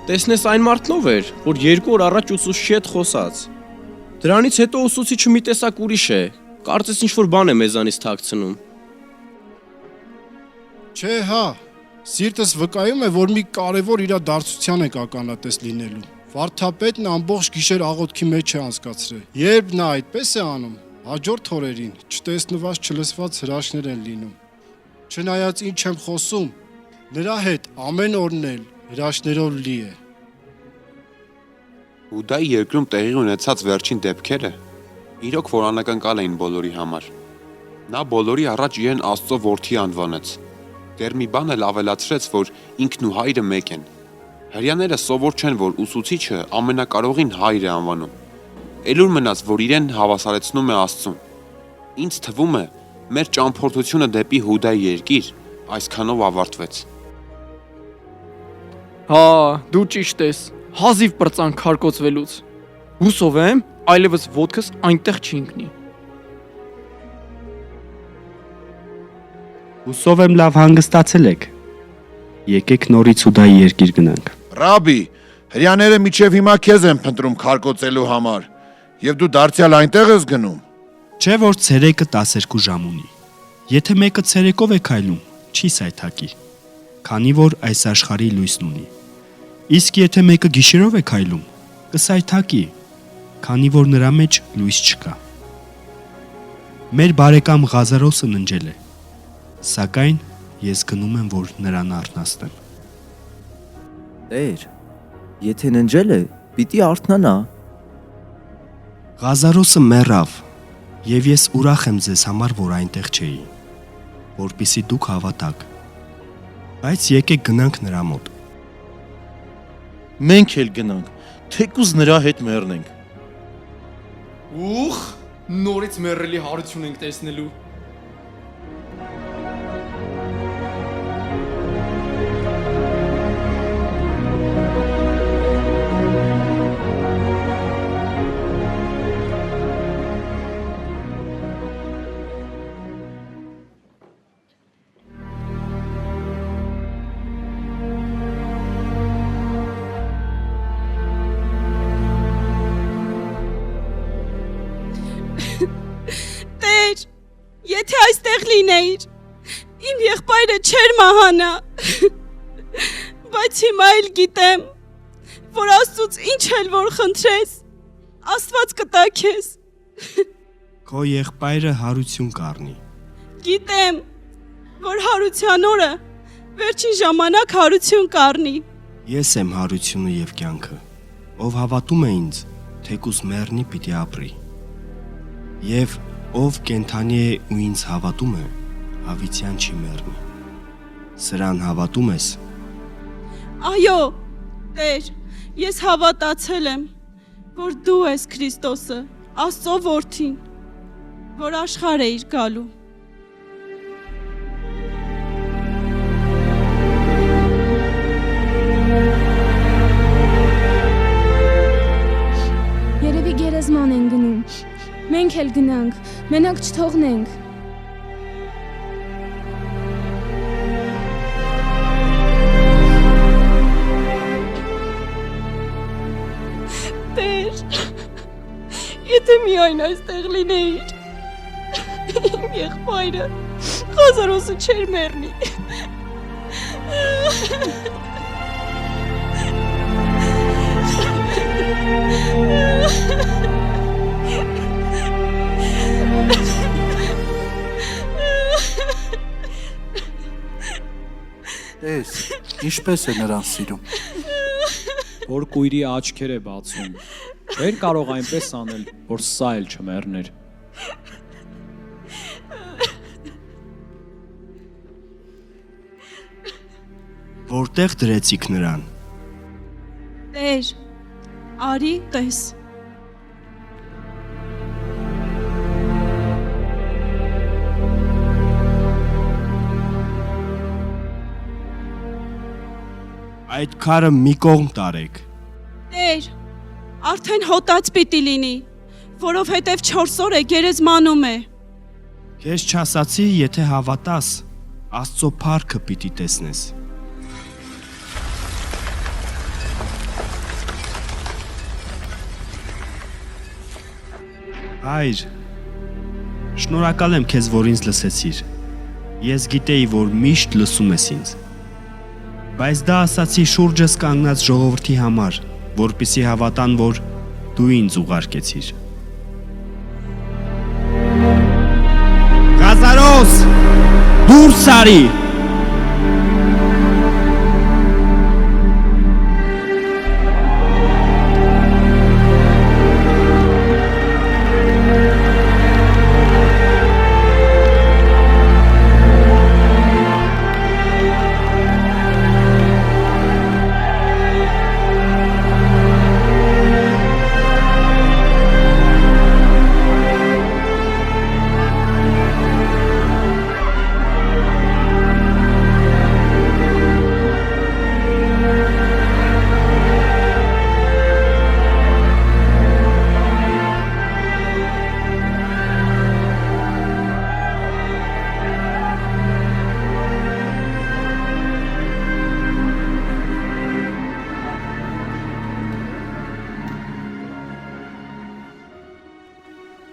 Տեսնես այն մարդն ով էր, որ 2 օր առաջ ուսուցչի հետ խոսած։ Դրանից հետո ուսուցիչը մի տեսակ ուրիշ է, կարծես ինչ-որ բան է մեզանից թաքցնում։ Չէ, հա, սիրտս վկայում է, որ մի կարևոր իրադարձության եք ականատես լինելու։ Վարդապետն ամբողջ գիշեր աղոթքի մեջ է անցկացրել։ Երբ նա այդպես է անում, հաջորդ օրերին չտեսնված, չլսված հրաշքներ են լինում։ Չնայած ինչ եմ խոսում, նրա հետ ամեն օրն էլ հրաշքներով լի է։ Հուդայի երկրում տեղի ունեցած վերջին դեպքերը իրոք որ անակնկալ էին բոլորի համար։ Նա բոլորի առաջ իրեն Աստծո որդի անվանեց։ Դեռ մի բան էլ ավելացրեց, որ ինքն ու հայրը մեկ են։ Հրեաները սովոր չեն, որ ուսուցիչը ամենակարողին հայր է անվանում։ Էլուր մնաց, որ իրեն հավասարեցնում է Աստծուն։ Ինձ թվում է, մեր ճամփորդությունը դեպի Հուդայի երկիր այսքանով ավարտվեց։ Հա, դու ճիշտ ես, հազիվ պրծանք քարկոծվելուց։ Հուսով եմ, այլևս ոտքս այնտեղ չի ընկնի։ Հուսով եմ լավ հանգստացել եք։ Եկեք նորից Հուդայի երկիր գնանք։ Ռաբի, հրեաները միջև հիմա քեզ են փնտրում քարկոծելու համար, եւ դու դարձյալ այնտեղ ես գնում։ Չէ որ ցերեկը 12 ժամ ունի։ Եթե մեկը ցերեկով է քայլում, չի սայթակի, քանի որ այս աշխարհի լույսն ունի։ Իսկ եթե մեկը գիշերով է քայլում, կսայթակի, քանի որ նրա մեջ լույս չկա։ Մեր բարեկամ Ղազարոսը ննջել է, սակայն ես գնում եմ, որ նրան արթնացնեմ։ Տեր, եթե ննջել է, պիտի արթնանա։ Ղազարոսը մեռավ, եւ ես ուրախ եմ ձեզ համար, որ այնտեղ չէի, որպեսզի դուք հավատաք։ Բայց եկեք գնանք նրա մոտ։ Մենք էլ գնանք, թեկուզ նրա հետ մեռնենք։ Ուխ, նորից մեռելի հարություն ենք տեսնելու։ Եթե այստեղ լինեիր, իմ եղբայրը չէր մահանա, բայց հիմա էլ գիտեմ, որ Աստծուց ինչ էլ որ խնդրես, Աստված կտա քեզ։ Քո եղբայրը հարություն կառնի։ Գիտեմ, որ հարության օրը վերջին ժամանակ հարություն կառնի։ Ես եմ հարությունը եւ կյանքը, ով հավատում է ինձ, թեկուզ մեռնի պիտի ապրի։ Եվ ով կենթանի է ու ինձ հավատում է, հավիտյան չի մեռնի։ Սրան հավատում ես։ Այո, Տեր, ես հավատացել եմ, որ դու ես Քրիստոսը, Աստծո որդին, որ աշխարհ էիր գալու։ Երևի գերեզման են գնում։ Մենք էլ գնանք, մենակ չթողնենք։ Տեր, եթե միայն այստեղ լինեիր, իմ եղբայրը Ղազարոսը չէր մեռնի։ Տես, ինչպես է նրան սիրում։ Որ կույրի աչքեր է բացում։ Չէր կարող այնպես անել, որ սա էլ չմեռներ։ Որտեղ դրեցիք նրան։ Տեր, արի տես։ Այդ քարը մի կողմ տարեք։ Տեր, արդեն հոտած պիտի լինի, որովհետև 4 օր է գերեզմանում է։ Քեզ չասացի, եթե հավատաս, Աստծո փառքը պիտի տեսնես։ Հայր, շնորհակալ եմ քեզ, որ ինձ լսեցիր։ Ես գիտեի, որ միշտ լսում ես ինձ։ Բայց դա ասացի շուրջս կանգնած ժողովրդի համար, որպեսզի հավատան, որ դու ինձ ուղարկեցիր։ Ղազարոս, դուրս արի։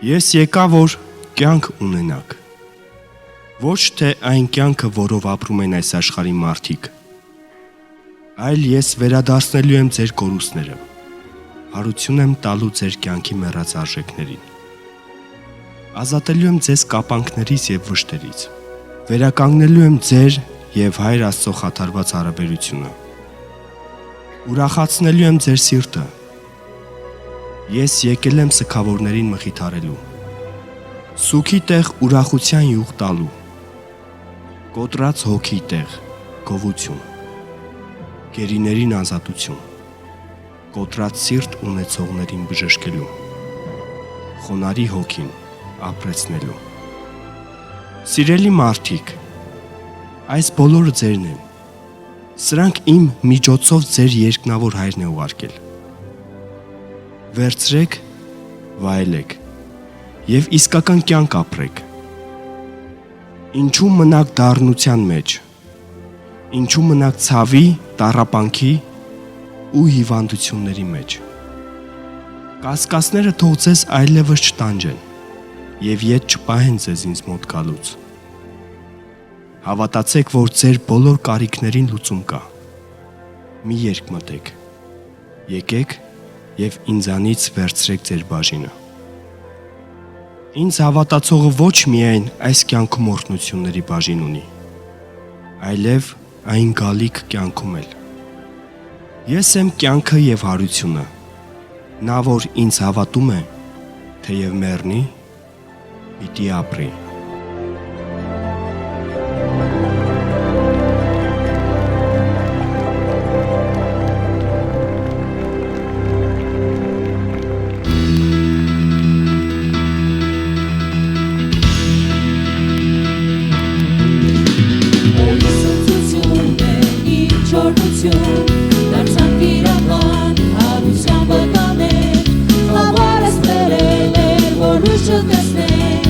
Ես եկա, որ կյանք ունենաք։ Ոչ թե այն կյանքը, որով ապրում են այս աշխարհի մարդիկ, այլ ես վերադարձնելու եմ ձեր կորուստները, հարություն եմ տալու ձեր կյանքի մեռած արժեքներին, ազատելու եմ ձեզ կապանքներից եւ վշտերից, վերականգնելու եմ ձեր եւ Հայր Աստծո խաթարված հարաբերությունը, ուրախացնելու եմ ձեր սիրտը։ Ես եկել եմ սքավորներին մխիթարելու, սուքի տեղ ուրախության յուղ տալու, կոտրած հոգի տեղ գովություն, գերիներին ազատություն, կոտրած սիրտ ունեցողներին բժշկելու, խոնարհի հոգին ապրեցնելու։ Սիրելի մարդիկ, այս բոլորը ձերն են, սրանք իմ միջոցով ձեր երկնավոր Հայրն է ուղարկել։ Վերցրեք, վայելեք եւ իսկական կյանք ապրեք։ Ինչու մնաք դառնության մեջ, ինչու մնաք ցավի, տառապանքի ու հիվանդությունների մեջ։ Կասկածները թող ձեզ այլևս չտանջեն եւ ետ չպահեն ձեզ ինձ մոտ գալուց։ Հավատացեք, որ ձեր բոլոր կարիքներին լուծում կա։ Մի երկմտեք։ Եկեք եւ ինձանից վերցրեք ձեր բաժինը։ Ինձ հավատացողը ոչ միայն այս կյանքում օրհնությունների բաժին ունի, այլև այն գալիք կյանքում էլ։ Ես եմ կյանքը եւ հարությունը։ Նա, որ ինձ հավատում է, թեև մեռնի, պիտի ապրի։ որ ուշը տեսնենք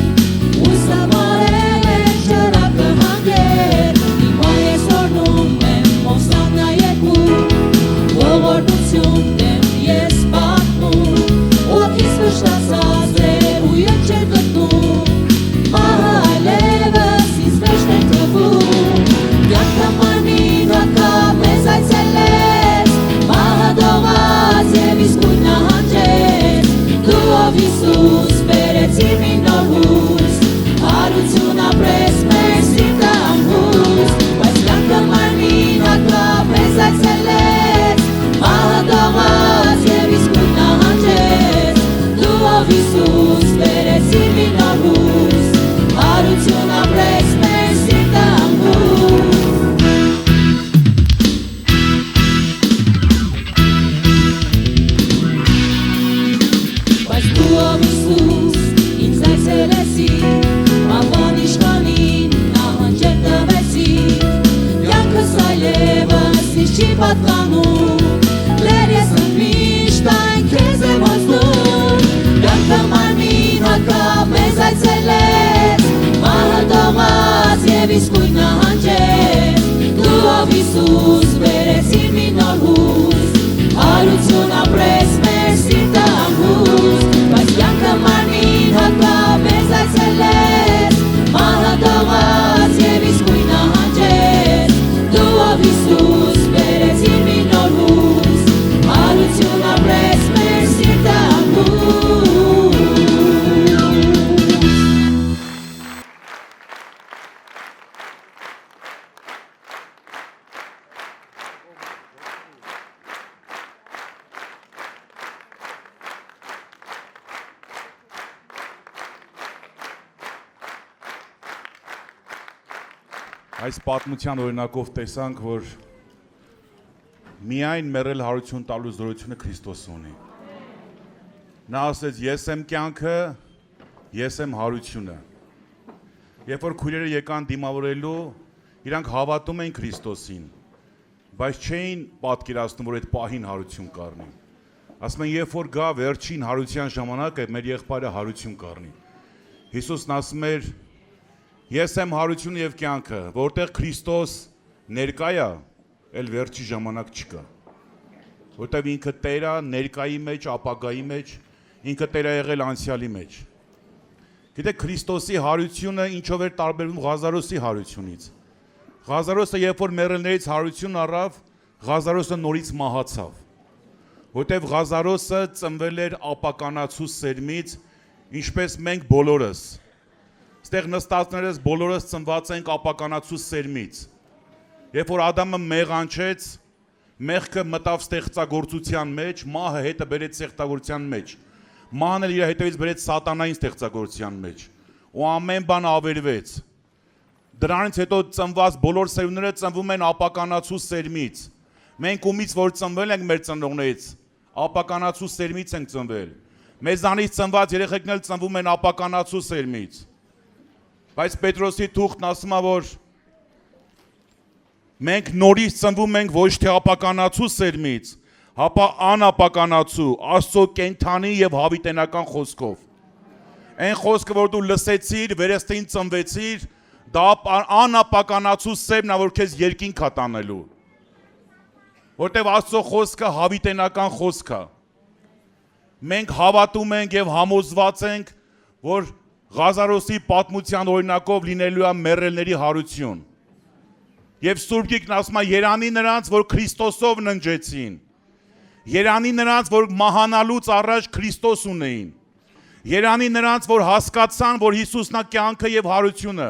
ու սավարել ենք ճրակը հանգեր հիմա ես օրնում եմ Մովսանա երկու ողորմություն դեմ ես պատմում օքիս վշտացած է ու ետ չեր գտնում մահը այլևս ինձ մեջ չեր թվում կյանքը մարմին հակավ մեզ այցելեց մահը դողաց և իսկույն նահանջեց դու ով Հիսուս բերեցիր մի նոր հույս հարություն ապրես մեր սիրտը ամբուս բայց կյանքը մարմին հակավ մեզ այցելեց մահը դողաց և իսկույն նահանջեց դու ով Հիսուս բերեցիր մի նոր հույս հարություն ապրես մեր սիրտը ամբուս բայց դու ով Հիսուս ինձ այցելեցիր մահվան իշխանին նահանջել տվեցիր կյանքս այլևս ինձ չի պատկանում լեր ես ընդմիշտ այն քեզ եմ հոսնում կյանքը մարմին հակավ մեզ այցելեց մահը դողաց և իսկույն նահանջեց դու ով Հիսուս բերեցիր մի նոր հույս հարություն ապրես մեր սիրտը ամբուս բայց կյանքը մարմին հակավ մեզ այցելեց մահը դողաց և իսկույն նահանջեց դու ով Հիսուս բերեցիր մի նոր հույս հարություն ապրես մեր սիրտը ամբուս Այս պատմության օրինակով տեսանք, որ միայն մեռել հարություն տալու զորությունը Քրիստոս ունի։ Նա ասեց, ես եմ կյանքը, ես եմ հարությունը։ Երբ որ քույրերը եկան դիմավորելու, իրանք հավատում էին Քրիստոսին, բայց չէին պատկերացնում, որ այդ պահին հարություն կառնի։ Ասում են, երբ որ գա վերջին հարության ժամանակը, մեր եղբայրը հարություն կառնի։ Հիսուսն ասում էր, ես եմ հարությունը և կյանքը, որտեղ Քրիստոս ներկա է, էլ վերջի ժամանակ չկա։ Որտեղ ինքը Տեր է ներկայի մեջ, ապագայի մեջ, ինքը Տեր է եղել անցյալի մեջ։ Գիտեք, Քրիստոսի հարությունը ինչով էր տարբերվում Ղազարոսի հարությունից։ Ղազարոսը երբ որ մեռելներից հարություն առավ, Ղազարոսը նորից մահացավ։ Որտեղ Ղազարոսը ծնվել էր ապականացու սերմից, ինչպես մենք բոլորս։ Ստեղ նստածներս բոլորս ծնված ենք ապականացու սերմից։ Երբ որ Ադամը մեղանչեց, մեղքը մտավ ստեղծագործության մեջ, մահը հետը բերեց ստեղծագործության մեջ։ Մահն էլ իր հետևից բերեց սատանային ստեղծագործության մեջ։ Ու ամեն բան ավերվեց։ Դրանից հետո ծնված բոլոր սերունդները ծնվում են ապականացու սերմից։ Մենք ումից որ ծնվել ենք մեր ծնողներից, ապականացու սերմից ենք ծնվել։ Մեզանից ծնված երեխեքն էլ ծնվում են ապականացու սերմից։ Բայց Պետրոսի թուղթն ասում է, որ մենք նորից ծնվում ենք ոչ թե ապականացու սերմից, հապա անապականացու, Աստծո կենդանի և հավիտենական խոսքով։ Այն խոսքը, որ դու լսեցիր, վերստին ծնվեցիր, դա անապականացու սերմն է, որ քեզ երկինք է տանելու։ Որտև Աստծո խոսքը հավիտենական խոսք է։ Մենք հավատում ենք և համոզված ենք, որ Ղազարոսի պատմության օրինակով լինելու է մեռելների հարություն։ Եվ Սուրբ Գիրքն ասում է, երանի նրանց, որ Քրիստոսով ննջեցին։ Երանի նրանց, որ մահանալուց առաջ Քրիստոս ունեին։ Երանի նրանց, որ հասկացան, որ Հիսուսն է կյանքը և հարությունը։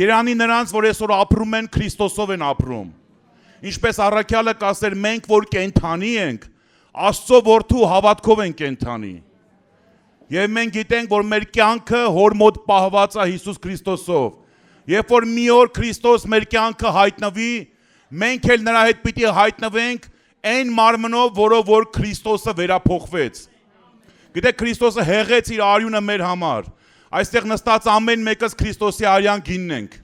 Երանի նրանց, որ այսօր ապրում են, Քրիստոսով են ապրում։ Ինչպես առաքյալը կասեր, մենք որ կենդանի ենք, Աստծո որդու հավատքով են կենդանի։ Եվ մենք գիտենք, որ մեր կյանքը հոր մոտ պահված է Հիսուս Քրիստոսով։ Երբ որ մի օր Քրիստոս մեր կյանքը հայտնվի, մենք էլ նրա հետ պիտի հայտնվենք այն մարմնով, որով որ Քրիստոսը վերափոխվեց։ Գիտեք, Քրիստոսը հեղեց իր արյունը մեր համար։ Այստեղ նստած ամեն մեկս Քրիստոսի արյան գինն ենք։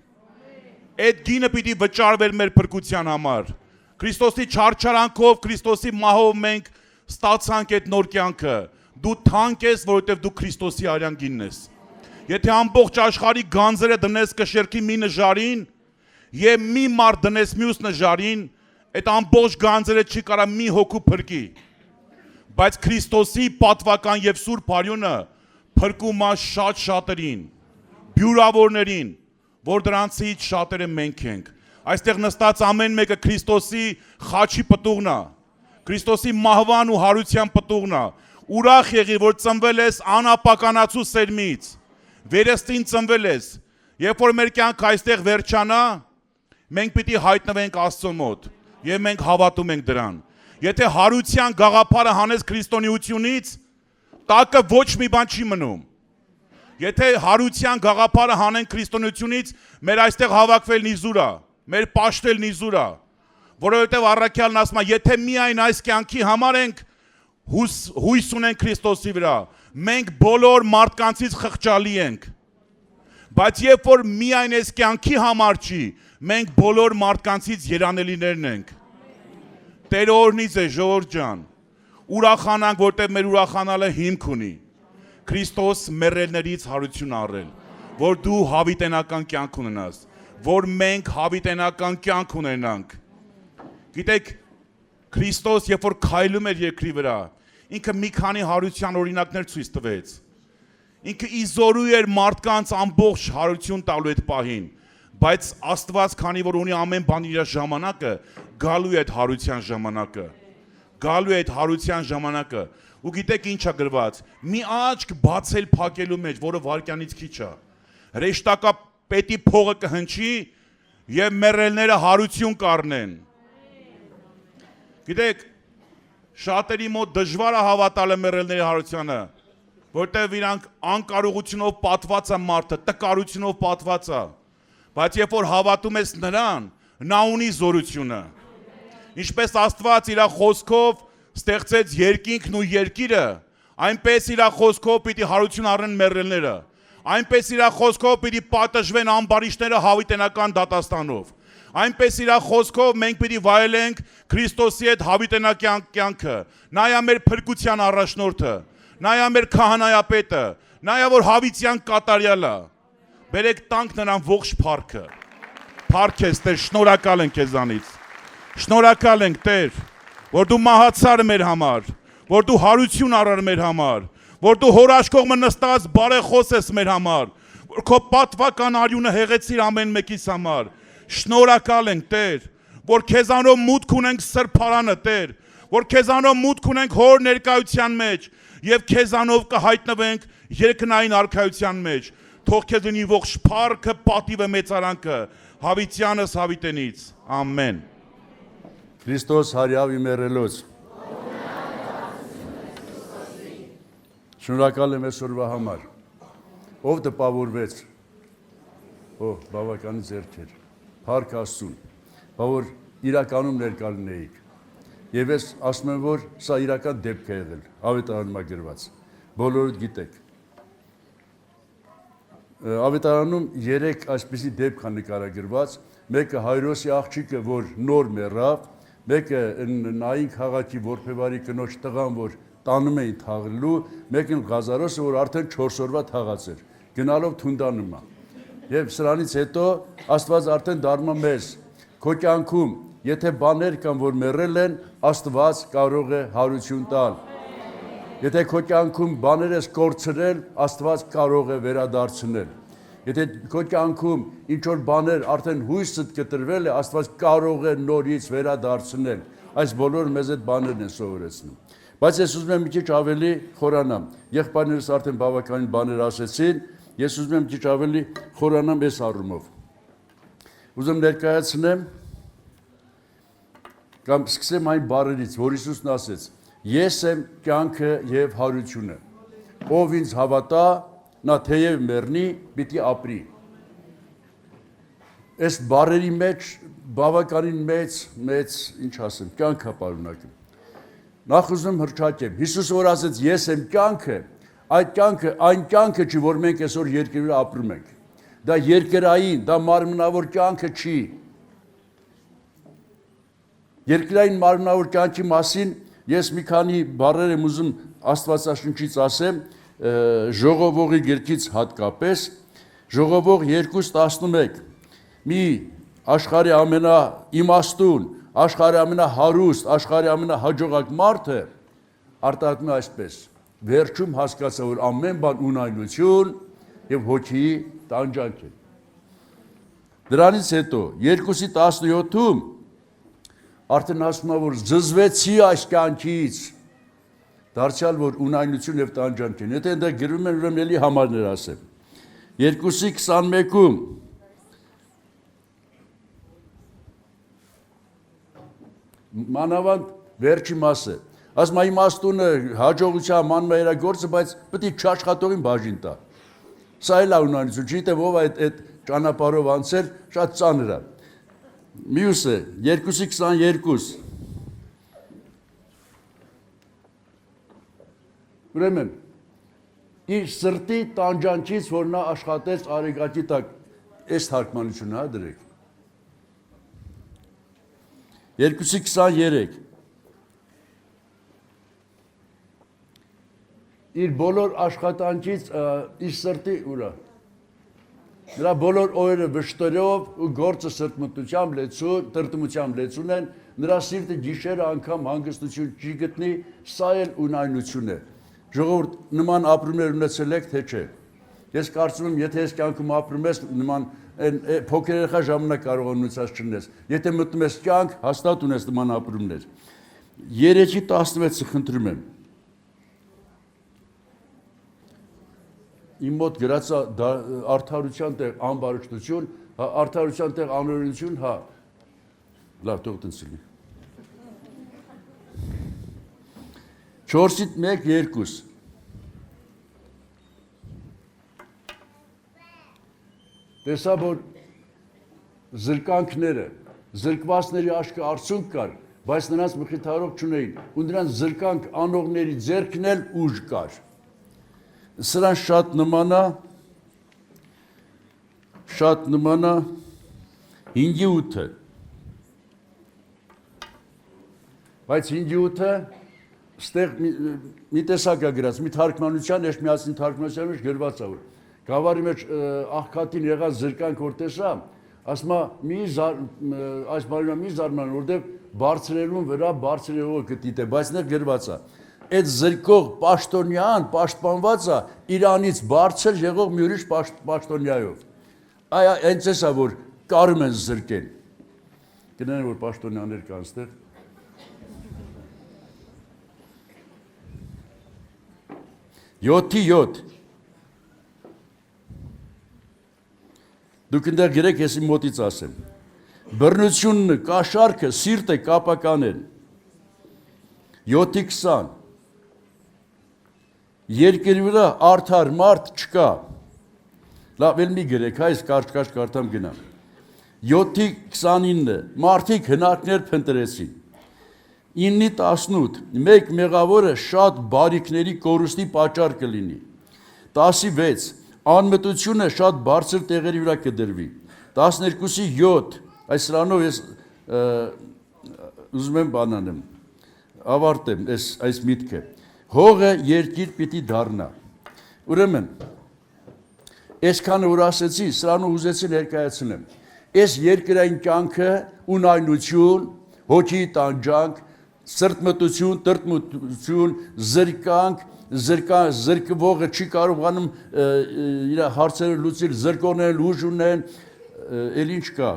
Այդ գինը պիտի վճարվեր մեր փրկության համար։ Քրիստոսի չարչարանքով, Քրիստոսի մահով մենք ստացանք այդ նոր կյանքը։ Դու թանկ ես, որովհետև դու Քրիստոսի արյան գինն ես։ Եթե ամբողջ աշխարհի գանձերը դնես կշերքի մի նժարին, եւ մի մարդ դնես մյուս նժարին, այդ ամբողջ գանձերը չի կարա մի հոգու փրկի։ Բայց Քրիստոսի պատվական եւ սուրբ արյունը փրկում է շատերին, բյուրավորներին, որ դրանցից շատերը մենք ենք։ Այստեղ նստած ամեն մեկը Քրիստոսի խաչի պտուղն է, Քրիստոսի մահվան ու հարության պտուղն է։ Ուրախ եղի, որ ծնվել ես անապականացու սերմից, վերստին ծնվել ես։ Երբ որ մեր կյանքը այստեղ վերջանա, մենք պիտի հայտնվենք Աստծո մոտ եւ մենք հավատում ենք դրան։ Եթե հարության գաղափարը հանես քրիստոնեությունից, տակը ոչ մի բան չի մնում։ Եթե հարության գաղափարը հանեն քրիստոնեությունից, մեր այստեղ հավաքվել նիզուր է, մեր պաշտել նիզուր է, որովհետև առաքյալն ասում է, եթե միայն այս կյանքի համար ենք հույս ունենք Քրիստոսի վրա, մենք բոլոր մարդկանցից խղճալի ենք։ Բայց երբ որ միայն այս կյանքի համար չի, մենք բոլոր մարդկանցից երանելիներն ենք։ Տերը օրհնի ձեզ, ժողովուրդ ջան, ուրախանանք, որտեղ մեր ուրախանալը հիմք ունի։ Քրիստոս մեռելներից հարություն առել, որ դու հավիտենական կյանք ունենաս, որ մենք հավիտենական կյանք ունենանք։ Գիտեք, Քրիստոս երբ որ քայլում էր երկրի վրա, ինքը մի քանի հարության օրինակներ ցույց տվեց։ Ինքը իզորու էր մարդկանց ամբողջ հարություն տալու այդ պահին, բայց Աստված, քանի որ ունի ամեն բան իր ժամանակը, գալու է այդ հարության ժամանակը։ Գալու է այդ հարության ժամանակը։ Ու գիտեք ինչ է գրված. մի աչք բացել փակելու մեջ, որը վարքյանից քիչ է։ Հրեշտակա պետի փողը կհնչի եւ մեռելները հարություն կառնեն։ Գիտեք, շատերի մոտ դժվար է հավատալը մեռելների հարությանը, որտեղ իրանք անկարողությունով պատված է մարդը, տկարությունով պատված է։ Բայց երբ որ հավատում ես նրան, նա ունի զորությունը։ Ինչպես Աստված իր խոսքով ստեղծեց երկինքն ու երկիրը, այնպես իր խոսքով պիտի հարություն առնեն մեռելները։ Այնպես իր խոսքով պիտի պատժվեն ամբարիշտները հավիտենական դատաստանով։ Այնպես իր խոսքով մենք պիտի վայելենք Քրիստոսի հետ հավիտենական կյանքը։ Նա է մեր փրկության առաջնորդը, նա է մեր քահանայապետը, նա է որ հավիտյան կատարյալը։ Բերեք տանք նրան ողջ փառքը։ Փառք ես Տեր, շնորհակալ ենք քեզանից։ Շնորհակալ ենք Տեր, որ դու մահացար մեր համար, որ դու հարություն առար մեր համար, որ դու հորաշքողը նստած բարեխոս ես մեր համար, որ քո պատվական արյունը հեղեցիր ամեն մեկիս համար։ Շնորհակալ ենք Տեր, որ քեզանով մուտք ունենք սրբարանը Տեր, որ քեզանով մուտք ունենք հոր ներկայության մեջ եւ քեզանով կհայտնվենք երկնային արքայության մեջ։ Թող քեզ լինի ողջ փառքը, պատիվը, մեծարանքը, հավիտյանս հավիտենից։ Ամեն։ Քրիստոս հարյավի մեռելոց։ Շնորհակալ եմ այսօրվա համար։ Ով տպավորվեց։ Բավականին ձեռքեր։ Փառք Աստծուն, որ իրականում ներկա լինեիք։ Եվ ես ասում եմ, որ սա իրական դեպք է եղել, ավետարանում գրված։ Բոլորդ գիտեք։ Ավետարանում 3 այսպիսի դեպք կա նկարագրված, մեկը Հայրոսի աղջիկը, որ նոր մեռավ, մեկը Նային քաղաքի որբևարի կնոջ տղան, որ տանում էին թաղելու, մեկն Ղազարոսը, որ արդեն 4 օրվա թաղած էր, գնալով թունդանում է։ Եվ սրանից հետո Աստված արդեն դառնում է մեզ, քո կյանքում, եթե բաներ կան, որ մեռել են, Աստված կարող է հարություն տալ։ Եթե քո կյանքում բաներ ես կորցրել, Աստված կարող է վերադարձնել։ Եթե քո կյանքում ինչ որ բաներ արդեն հույսդ կտրվել է, Աստված կարող է նորից վերադարձնել։ Այս բոլոր մեզ այդ բաներն են սովորեցնում։ Բայց ես ուզում եմ մի քիչ ավելի խորանամ։ Եղբայրներս արդեն բավականին բաներ ասեցին, ես ուզում եմ մի քիչ ավելի խորանամ այս առումով։ Ուզում ներկայացնեմ կամ սկսեմ այն բառերից, որ Հիսուսն ասեց. Ես եմ կյանքը եւ հարությունը։ Ով ինձ հավատա, նա թեև մեռնի, պիտի ապրի։ Այս բառերի մեջ բավականին մեծ, ինչ ասեմ, կյանք է պարունակում։ Նախ ուզում հռչակեմ, Հիսուսը որ ասեց ես եմ կյանքը, այդ կյանքը այն կյանքը չի, որ մենք այսօր երկրի վրա ապրում ենք։ Դա երկրային, դա մարմնավոր կյանքը չի։ Երկրային մարմնավոր կյանքի մասին ես մի քանի բառեր եմ ուզում Աստվածաշնչից ասեմ, ժողովողի գրքից հատկապես, ժողովող 2:11, մի աշխարհի ամենաիմաստուն, աշխարհի ամենահարուստ, աշխարհի ամենահաջողակ մարդը արտահայտում է այսպես. վերջում հասկացա, որ ամեն բան ունայնություն եւ հոգի տանջանք է։ Դրանից հետո 2:17-ում արդեն ասում է, որ զզվեցի այս կյանքից, դարձյալ որ ունայնություն եւ տանջանք են։ Եթե դա գրում են, ուրեմն էլի համարներ ասեմ։ 2:21-ում մանավանդ վերջի մասը, ասում է իմաստունը հաջողության մանում է իր գործը, բայց պետք է չաշխատողին բաժին տա։ Սա էլ է ունայնություն, չգիտեմ ով այդ ճանապարհով անցել, շատ ծանր է։ Մյուսը 2:22 Ուրեմն իր սրտի տանջանքից, որ նա աշխատեց արեգակի տակ, այս թարգմանությունը հա դրեք։ 2:23 իր բոլոր աշխատանքից իր սրտի ուրա նրա բոլոր օրերը վշտերով ու գործը սրտմտությամբ լեցուն, տրտմությամբ լեցուն են, նրա սիրտը գիշերը անգամ հանգստություն չի գտնի, սա էլ ունայնություն է։ Ժողովուրդ, նման ապրումներ ունեցել եք, թե չէ։ Ես կարծում եմ, եթե ես կյանքում ապրում ես, նման փոքր երեխա ժամանակ կարող ունեցած չունես։ Եթե մտնում ես կյանք, հաստատ ունես նման ապրումներ։ 3:16-ը խնդրում եմ։ Իմ մոտ գրած է արդարության տեղ անբարոյություն, արդարության տեղ անօրենություն, հա։ Լավ, թող տենց լինի։ 4:1-2 Տեսա, որ զրկանքները, զրկվածների աչքը արցունք կար, բայց նրանց մխիթարող չունեին, ու նրանց զրկանք անողների ձեռքն էլ ուժ կար։ Սրան շատ նման է 5:8-ը։ Բայց 5:8-ը ստեղ մի տեսակ է գրած, մի թարգմանության, ես միասին թարգմանության մեջ գրված է, որ գավառի մեջ աղքատին եղած զրկանք որ տեսա, ասում է այս բանը մի զարման, որտեղ բարձրելուն վրա բարձրելը կտիտե, բայց նա գրված է։ Այդ զրկող պաշտոնյան պաշտպանված է Իրանից բարձր եղող մի ուրիշ պաշտոնյայով։ Այ հենց էս է, որ կարում են զրկեն։ Գնան որ պաշտոնյաներ կան ստեղ։ Յոթի 7 Դուք ընդեղ գրեք, ես իմ մոտից ասեմ։ Բռնությունն, կաշառքը, սիրտը կապական են։ 7:20 Երկրի վրա արդար մարդ չկա։ Լավ, էլ մի գրեք, այս կարճ կարդամ գնամ։ 7:29 Մարդիկ հնարքներ փնտրեցին։ 9:18 Մեկ մեղավորը շատ բարիքների կորուստի պատճառ կլինի։ 16 Անմտությունը շատ բարձր տեղերի վրա կդրվի։ 12:7 Այս սրանով ես ուզում եմ բանանեմ, ավարտեմ այս միտքը։ Հողը երկիր պիտի դառնա։ Ուրեմն, այսքանը որ ասեցի, սրանով ուզեցի ներկայացնեմ։ Այս երկրային կյանքը ունայնություն, հոգի տանջանք, սրտմտություն, տրտմություն, զրկանք, զրկվողը չի կարողանում իր հարցերը լուծել, զրկողները ուժ ունեն, էլ ինչ կա։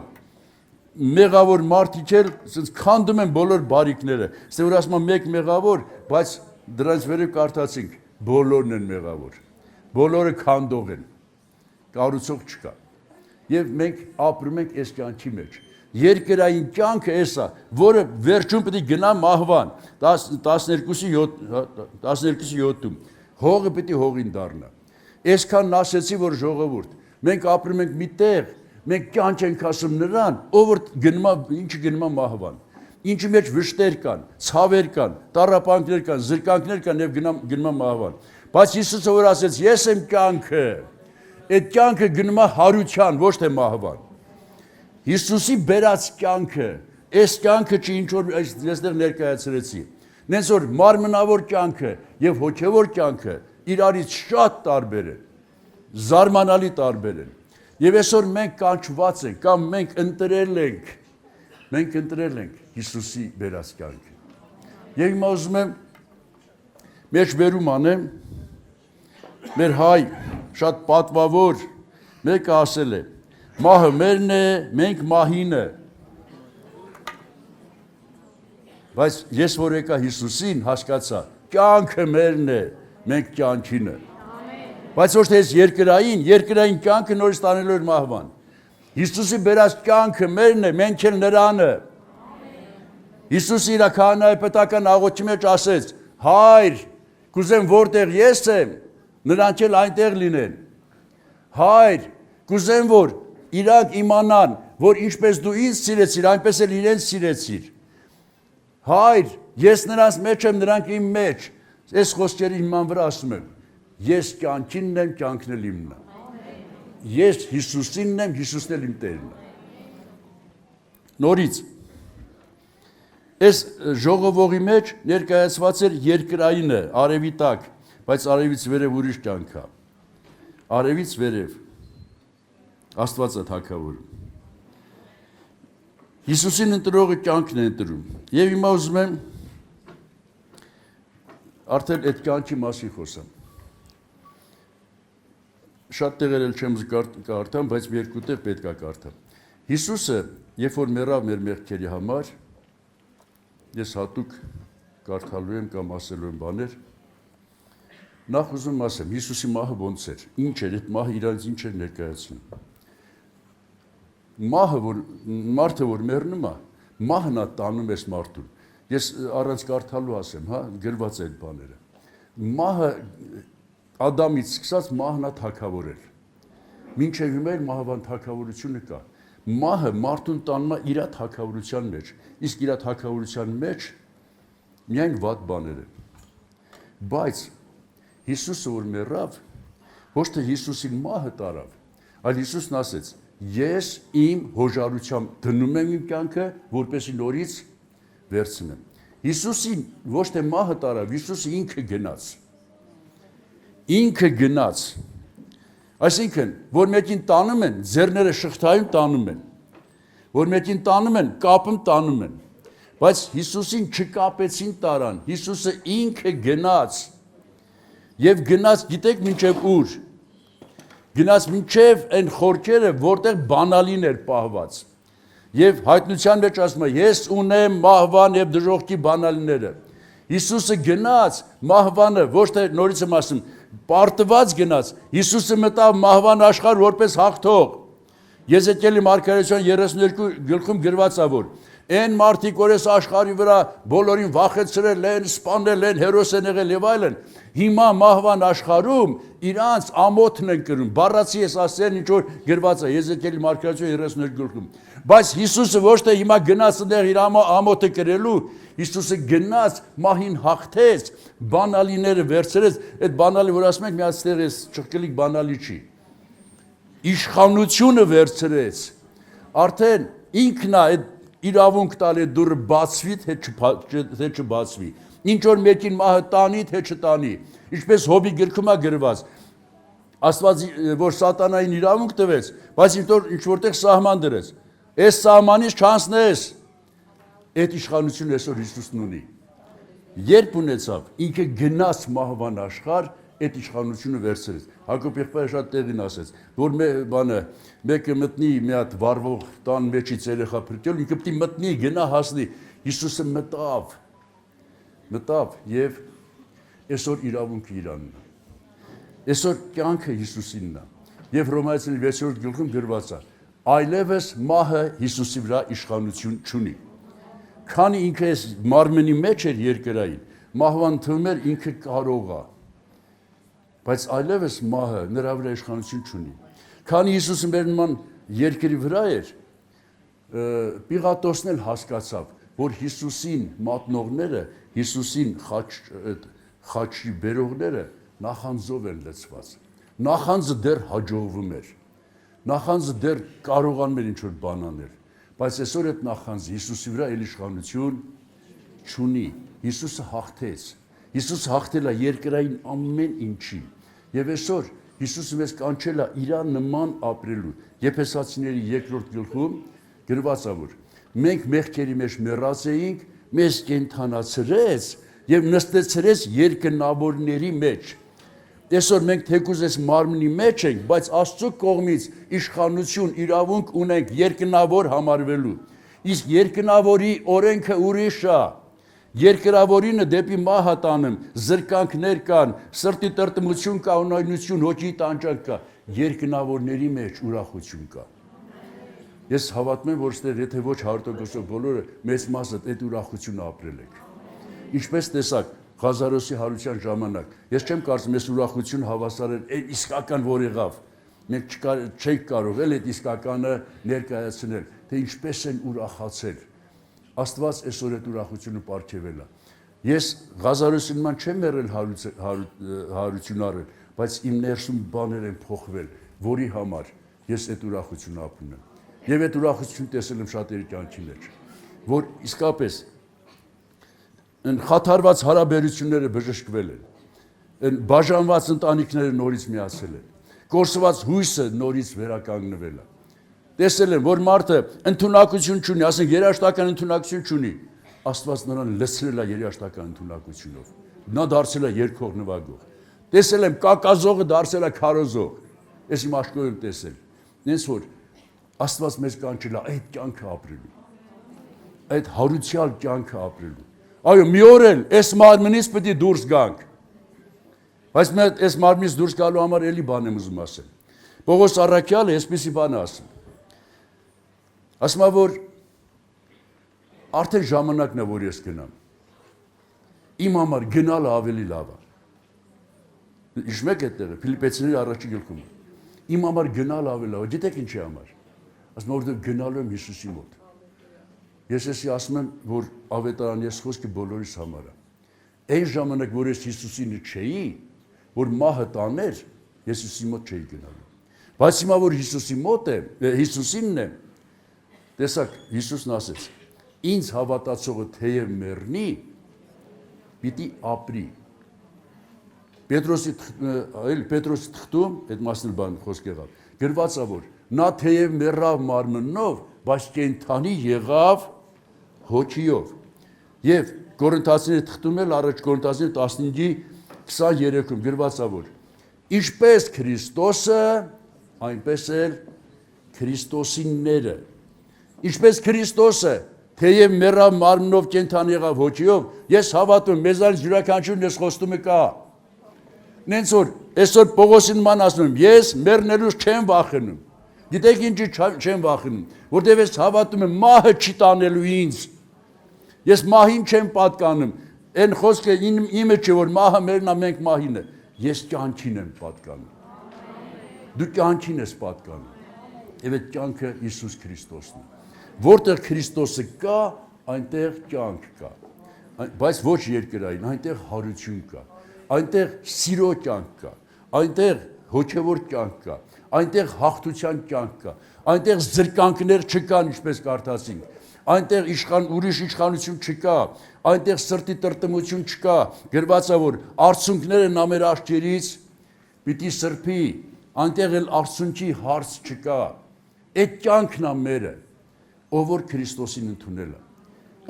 Մեղավոր մարդիկ էլ քանդում են բոլոր բարիքները։ Ստե որ ասում եմ մեկ մեղավոր, բայց դրանց վերև կարդացինք, բոլորն են մեղավոր։ Բոլորը քանդող են։ Կառուցող չկա։ Եվ մենք ապրում ենք այս կյանքի մեջ։ Երկրային կյանքը էսա, որը վերջում պետք է գնա մահվան, 12:7-ում, հողը պետք է հողին դառնա։ Այսքանն ասեցի, որ ժողովուրդ, մենք ապրում ենք մի տեղ, մենք կյանք ենք ասում նրան, ով որ ինչը գնում է մահվան, ինչի մեջ վշտեր կան, ցավեր կան, տառապանքներ կան, զրկանքներ կան եւ գնում է մահվան։ Բայց Հիսուսը որ ասեց, ես եմ կյանքը, այդ կյանքը գնում է հարության, ոչ թե մահվան։ Հիսուսի բերած կյանքը, այս կյանքը չի ինչ որ այստեղ ներկայացրեցի։ Նենց որ մարմնավոր կյանքը եւ հոգեվոր կյանքը իրարից շատ տարբեր են, զարմանալի տարբեր են։ Եվ այսօր մենք կանչված ենք, կամ մենք ընտրել ենք Հիսուսի բերած կյանքը։ Եվ հիմա ուզում եմ մեջբերում անեմ, մեր հայ շատ պատվավոր մեկը ասել է. մահը մերն է, մենք մահինը։ Բայց ես որ եկա Հիսուսին հասկացա, կյանքը մերն է, մենք կյանքինը։ Բայց ոչ թե ես երկրային կյանքը նորից տանելու էր մահվան։ Հիսուսի բերած կյանքը մերն է, մենք էլ նրանը։ Հիսուսը իր քահանայապետական աղոթքի մեջ ասեց. Հայր, կուզեմ որտեղ ես եմ, նրանք էլ այնտեղ լինեն։ Հայր, կուզեմ որ իրանք իմանան, որ ինչպես դու ինձ սիրեցիր, այնպես էլ իրենց սիրեցիր։ Հայր, ես նրանց մեջ եմ, նրանք իմ մեջ։ Այս խոսքերի հիման վրա ասում եմ, ես կյանքինն եմ, կյանքն էլ իմն է։ Ես Հիսուսինն եմ, Հիսուսն էլ իմ Տերն է։ Նորից, այս ժողովողի մեջ ներկայացված էր երկրայինը, արևի տակ, բայց արևից վերև ուրիշ կյանք է։ Արևից վերև Աստված է թագավորում։ Հիսուսին ընտրողը կյանքն է ընտրում։ Եվ հիմա ուզում եմ արդեն այդ կյանքի մասին խոսամ։ Շատ տեղեր էլ չեմ կարդամ, բայց երկու տեղ պետք է կարդամ։ Հիսուսը, երբ որ մեռավ մեր մեղքերի համար, ես հատուկ կարդալու եմ կամ ասելու եմ բաներ, նախ ուզում ասեմ, Հիսուսի մահը ոնց էր, ինչ էր, այդ մահը իրանց ինչ էր ներկայացնում։ Մարդը, որ մեռնում է, մահն է տանում այս մարդուն։ Ես առանց կարդալու ասեմ, գրված է այդ բաները։ Մահը Ադամից սկսած մահն է թագավորել։ Մինչև հիմա էլ մահվան թագավորությունը կա։ Մահը մարդուն տանում է իր թագավորության մեջ, իսկ իր թագավորության մեջ միայն վատ բաներ են։ Բայց Հիսուսը որ մեռավ, ոչ թե Հիսուսին մահը տարավ, այլ Հիսուսն ասեց. Ես իմ հոժարությամբ դնում եմ իմ կյանքը, որպեսզի նորից վերցնեմ։ Հիսուսին ոչ թե մահը տարավ, Հիսուսը ինքը գնաց։ Ինքը գնաց։ Այսինքն, որ մեկին տանում են, ձեռները շղթայում տանում են, որ մեկին տանում են, կապում տանում են, բայց Հիսուսին չկապեցին տարան, Հիսուսը ինքը գնաց եւ գնաց, գիտեք մինչեւ ուր։ Գնաց մինչև այն խորքերը, որտեղ բանալին էր պահված։ Եվ հայտնության մեջ ասում է, ես ունեմ մահվան եւ դժոխքի բանալիները։ Հիսուսը գնաց մահվանը, ոչ թե նորից եմ ասում, պարտված գնաց։ Հիսուսը մտավ մահվան աշխարհ որպես հաղթող։ Եզեկիելի մարգարեության 32 գլխում գրված է, որ այն մարդիկ, որ այս աշխարհի վրա բոլորին վախեցրել են, սպանել են, հերոս են եղել եւ այլն, հիմա մահվան աշխարհում իրանց ամոթն են կրում։ Բառացի ես ասել ինչ որ գրված է Եզեկիելի մարգարեության 32 գլխում։ Բայց Հիսուսը ոչ թե հիմա գնաց այնտեղ իր ամոթը կրելու, Հիսուսը գնաց մահին հաղթեց, բանալիները վերցրեց, այդ բանալի, որ ասում ենք մի հատ տեղ էս ճղկլիկ բանալի չի։ Իշխանությունը վերցրեց։ Արդեն ինքն է այդ իրավունք տալ է դուրը բացվի, թե չբացվի։ Ինչ որ մեկին մահը տանի, թե չտանի։ Ինչպես Հոբի գրքում է գրված, Աստված որ սատանային իրավունք տվեց, բայց ինչ որտեղ սահման դրեց։ Այս սահմանից չանցնես։ Այդ իշխանությունը այսօր Հիսուսն ունի։ Երբ ունեցավ, ինքը գնաց մահվան աշխարհ, այդ իշխանությունը վերցրեց։ Հակոբ եղբայրը շատ տեղին ասեց, որ մեկը մտնի մի հատ վառվող տան մեջից երեխա փրկել, ինքը պետք է մտնի, գնա հասնի։ Հիսուսը մտավ եւ այսօր իրավունքը իրանն է։ Այսօր կյանքը Հիսուսինն է։ Եվ Հռոմայացին 6-րդ գլխում գրված է. այլևս մահը Հիսուսի վրա իշխանություն չունի։ Քանի ինքը այս մարմնի մեջ էր երկրային, մահվան թվում էր ինքը կարող է։ Բայց այլևս մահը նրա վրա իշխանություն չունի։ Քանի Հիսուսը մեր նման երկրի վրա էր, Պիղատոսն էլ հասկացավ, որ Հիսուսին մատնողները, Հիսուսին խաչի բերողները նախանձով են լցված։ Նախանձը դեռ հաջողվում էր։ Նախանձը դեռ կարողանում էր ինչ-որ բան անել, բայց այսօր այդ նախանձը Հիսուսի վրա էլ իշխանություն չունի։ Հիսուսը հաղթեց։ Հիսուսը հաղթել է երկրային ամեն ինչի։ Եվ այսօր Հիսուսը մեզ կանչել է իր նման ապրելու։ Եփեսացիների 2-րդ գլխում գրված է, որ մենք մեղքերի մեջ մեռած էինք, մեզ կենթանացրեց եւ նստեցրեց երկնավորների մեջ։ Այսօր մենք թեկուզ այս մարմնի մեջ ենք, բայց Աստծո կողմից իշխանություն, իրավունք ունենք երկնավոր համարվելու։ Իսկ երկնավորի օրենքը ուրիշ է։ Երկրավորինը դեպի մահ տանում, զրկանքներ կան, սրտի տրտմություն կա, ունայնություն, հոգի տանջանք կա, երկնավորների մեջ ուրախություն կա։ Ես հավատում եմ, որ ստեղ եթե ոչ 100% բոլորը մեծ մասը այդ ուրախությունը ապրել եք։ Ինչպես տեսակ Ղազարոսի հարության ժամանակ, ես չեմ կարծում ես ուրախություն հավասարել այն իսկական որ եղավ։ Մենք չենք կարող էլ այդ իսկականը ներկայացնել, թե ինչպես են ուրախացել։ Աստված այսօր այդ ուրախությունը պարգևել է։ Ես Ղազարոսի նման չեմ եղել հարություն առել, բայց իմ ներսում բաներ են փոխվել, որի համար ես այդ ուրախությունը ապրում եմ։ Եվ այդ ուրախությունը տեսել եմ շատերի կյանքի մեջ, որ իսկապես խաթարված հարաբերությունները բժշկվել են, բաժանված ընտանիքները նորից միացել են, կորսված հույսը նորից վերականգնվել է։ Տեսել եմ, որ մարդը ընդունակություն չունի, ասենք երաշտական ընդունակություն չունի, Աստված նրան լցրել է երաշտական ընդունակությունով, նա դարձել է երգող նվագող։ Տեսել եմ կակազողը դարձել է քարոզող, ես իմ աշխարհում եմ տեսել, նենց որ Աստված մեզ կանչել է այդ կյանքը ապրելու, այդ հարուցյալ կյանքը ապրելու։ Այո, մի օր էլ այս մարմնից պետք է դուրս գանք։ Բայց մենք այս մարմնից դուրս գալու համար էլի բան եմ ուզում ասել։ Պողոս առաքյալը այսպեսի բան է ասում։ Ասում է, որ արդեն ժամանակն է, որ ես գնամ։ Իմ համար գնալը ավելի լավ է։ Հիշում եք այդտեղը Ֆիլիպպեցիների առաջին գլխում։ Իմ համար գնալը ավելի լավ է։ Գիտեք ինչի համար։ Ասում է, որովհետև գնալու եմ Հիսուսի մոտ։ Ես ասում եմ, որ ավետարանի ես խոսքը բոլորիս համար է։ Այն ժամանակ, որ ես Հիսուսինը չէի, որ մահը տաներ, ես Հիսուսի մոտ չէի գնալու։ Բայց հիմա որ Հիսուսի մոտ է, Հիսուսինն է, տեսակ Հիսուսն ասեց. ինձ հավատացողը թեև մեռնի, պիտի ապրի։ Պետրոսի թղթում, այդ մասն բան խոսք եղավ, գրված է, որ նա թեև մեռավ մարմնով, բայց կենդանի եղավ հոգիով։ Եվ Կորինթացիների թղթում էլ առաջ Կորինթացիների 15:23-ում գրված է, որ ինչպես Քրիստոսը, այնպես էլ Քրիստոսինները։ Ինչպես Քրիստոսը թեև մեռավ մարմնով, կենդանի եղավ հոգիով, ես հավատում, մեզանից յուրաքանչյուրն ես խոստումը կա։ Նենց որ այսօր Պողոսին ման ասում եմ, ես մեռնելուց չեմ վախենում։ Գիտեք ինչի չեմ վախենում, որտեղ ես հավատում եմ, մահը չի տանելու ինձ։ Ես մահին չեմ պատկանում։ Այն խոսքը իմը չէ, որ մահը մերն է, մենք մահին է։ Ես կյանքին եմ պատկանում։ Դու կյանքին ես պատկանում։ Եվ այդ կյանքը Հիսուս Քրիստոսն է։ Որտեղ Քրիստոսը կա, այնտեղ կյանք կա։ Բայց ոչ երկրային, այնտեղ հարություն կա։ Այնտեղ սիրո կյանք կա։ Այնտեղ հոգևոր կյանք կա։ Այնտեղ հաղթության կյանք կա։ Այնտեղ զրկանքներ չկան, ինչպես կարդացինք։ Այնտեղ ուրիշ իշխանություն չկա, այնտեղ սրտի տրտմություն չկա, գրված է, որ արցունքները նա մեր աչքերից պիտի սրբի, այնտեղ էլ արցունքի հարց չկա։ Այդ կյանքն է մերը, ով որ Քրիստոսին ընդունել է,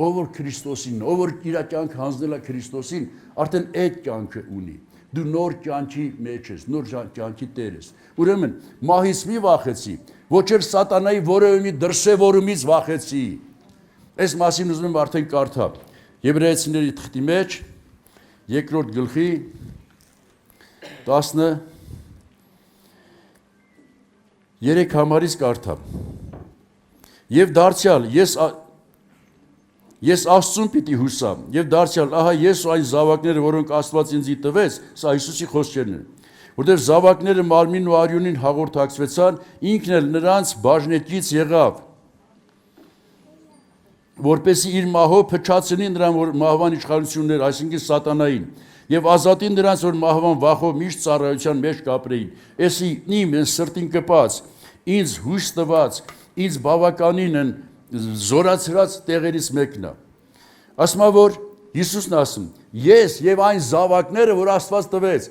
ով որ Քրիստոսին, ով որ իր կյանքը հանձնել է Քրիստոսին, արդեն այդ կյանքը ունի։ Դու նոր կյանքի մեջ ես, նոր կյանքի տեր ես։ Ուրեմն մահից մի վախեցի, ոչ էլ սատանայի որևէ մի դրսևորումից վախեցի։ Այս մասին ուզում եմ արդեն կարդալ։ Եբրայեցիների թղթի մեջ 2-րդ գլխի 13 համարից կարդամ։ Եվ դարձյալ ես Աստծուն պիտի հուսամ, եւ դարձյալ ահա ես ու այն զավակները, որոնք Աստված ինձ տվեց, սա Հիսուսի խոսքերն են, որտեղ զավակները մարմինն ու արյունին հաղորդակցվեցան, ինքն էլ նրանց բաժնեկից եղավ, որպեսզի իր մահով փչացնի նրան, որ մահվան իշխանություններ, այսինքն սատանային, եւ ազատի նրանց, որ մահվան վախով միշտ ծառայության մեջ կապրեին։ Էսի իմ սրտին կպած, ինձ հույս տված, ինձ բավականին են զորացրած տեղերից մեկն է։ Ասում է, որ Հիսուսն ասում, ես եւ այն զավակները, որ Աստված տվեց,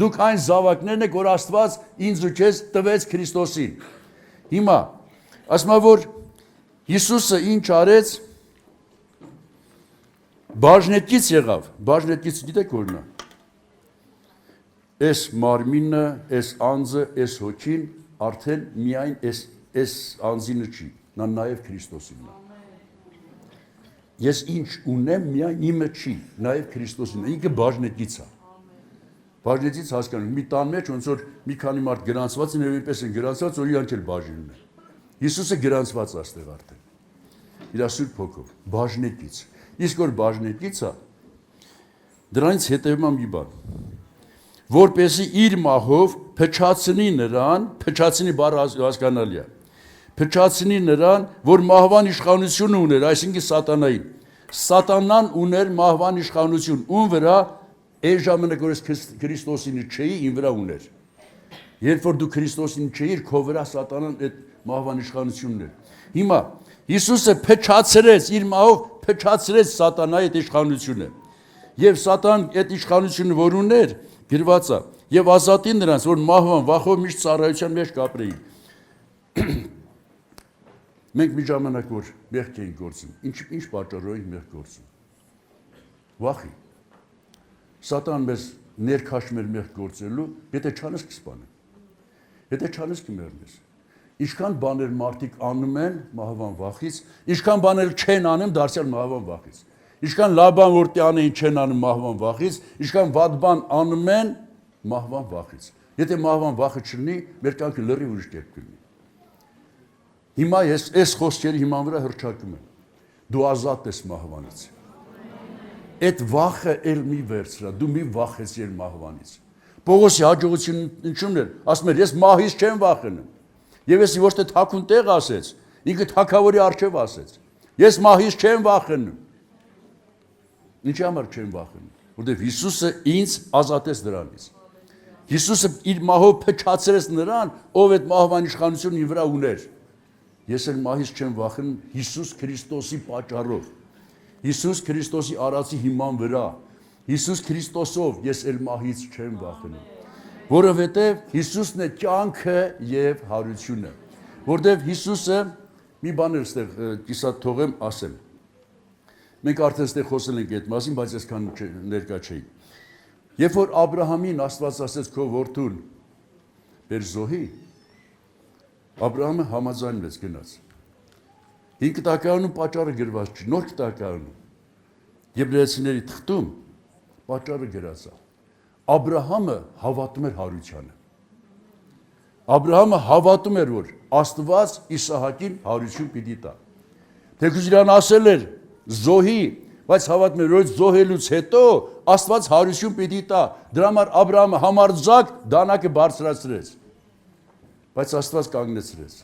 դուք այն զավակներն եք, որ Աստված ինձ ու քեզ տվեց Քրիստոսին։ Հիմա ասում եմ, որ Հիսուսը ինչ արեց, բաժնետից եղավ, բաժնետից գիտեք որն է։ Այս մարմինը, այս անձը, այս հոգին արդեն միայն այս անձինը չի, նա նաև Քրիստոսինն է։ Ես ինչ ունեմ, միայն իմը չի, նաև Քրիստոսինն է, ինքը բաժնետից է։ Բաժնետից հասկանում, մի տան մեջ ոնց որ մի քանի մարդ գրանցված են եւ այնպես են գրանցված, որ իրանք էլ բաժինն են։ Հիսուսը գրանցված է այստեղ արդեն։ Իր Սուրբ Հոգով, բաժնետից։ Իսկ որ բաժնետից է, դրանից հետևում է մի բան։ Որպեսզի իր մահով փչացնի նրան, փչացնի բառը հասկանալի է։ Փչացնի նրան, որ մահվան իշխանություն ուներ, այսինքն սատանային։ Սատանան ուներ մահվան իշխանություն, ում վրա այս ժամանակ որ Քրիստոսինը չէի, ին վրա ուներ։ Երբ որ դու Քրիստոսին չէիր, քո վրա սատանան այդ մահվան իշխանությունն էր։ Հիմա Հիսուսը փչացրեց իր մահով, փչացրեց սատանայի այդ իշխանությունը։ Եվ սատան այդ իշխանությունը որ ուներ, գրված է, եւ ազատի նրանց, որ մահվան վախով միշտ ծառայության մեջ կապրեին։ Մենք մի ժամանակ որ մեղք էինք գործում, ինչ պատճառով էինք մեղք գործում։ Վախի։ Սատան մեզ ներքաշում էր մեղք գործելու, եթե չանես կսպանեն։ Եթե չանես կմեռնես։ Ինչքան բաներ մարդիկ անում են մահվան վախից, ինչքան բաներ չեն անում դարձյալ մահվան վախից։ Ինչքան լավ բան որ տյանեին չեն անում մահվան վախից, ինչքան վատ բան անում են մահվան վախից։ Եթե մահվան վախը չլինի, մեր կյանքը լրիվ ուրիշ կերպ կլինի։ Հիմա ես այս խոսքերի հիման վրա հռչակում եմ։ Դու ազատ ես մահվանից։ Այդ վախը էլ մի վերցրա, դու մի վախեցիր մահվանից։ Պողոսի հաջողությունն էր, ասում էր, ես մահից չեմ վախենում։ Եվ ես ոչ թե թաքուն տեղ ասեց, ինքը թագավորի առջև ասեց։ Ես մահից չեմ վախենում։ Ինչի համար չեմ վախենում, որտեղ Հիսուսը ինձ ազատեց դրանից։ Հիսուսը իր մահով փչացրեց նրան, ով այդ մահվան իշխանությունն իր վրա ուներ։ Ես էլ մահից չեմ վախենում Հիսուս Քրիստոսի պատճառով։ Հիսուս Քրիստոսի արածի հիման վրա։ Հիսուս Քրիստոսով ես էլ մահից չեմ վախենում։ Որովհետև Հիսուսն է կյանքը եւ հարությունը։ Որտեղ Հիսուսը մի բան էլ ստեղ կիսատ թողեմ ասեմ։ Մենք արդեն ստեղ խոսել ենք այդ մասին, բայց այսքան ներկա չէի։ Երբ որ Աբրահամին Աստված ասեց քո որդուն բեր զոհի, Աբրահամը համաձայնվեց գնաց։ 5 կտակարանում պատճառը գրված չի, նոր կտակարանում Եբրայեցիների թղթում պատճառը գրած է։ Աբրահամը հավատում էր հարությանը։ Աբրահամը հավատում էր, որ Աստված Իսահակին հարություն պիտի տա։ Թեկուզ իրան ասել էր զոհի, բայց հավատում էր, որ զոհելուց հետո Աստված հարություն պիտի տա։ Դրա համար Աբրահամը համարձակ դանակը բարձրացրեց։ Բայց Աստված կանգնեցրեց։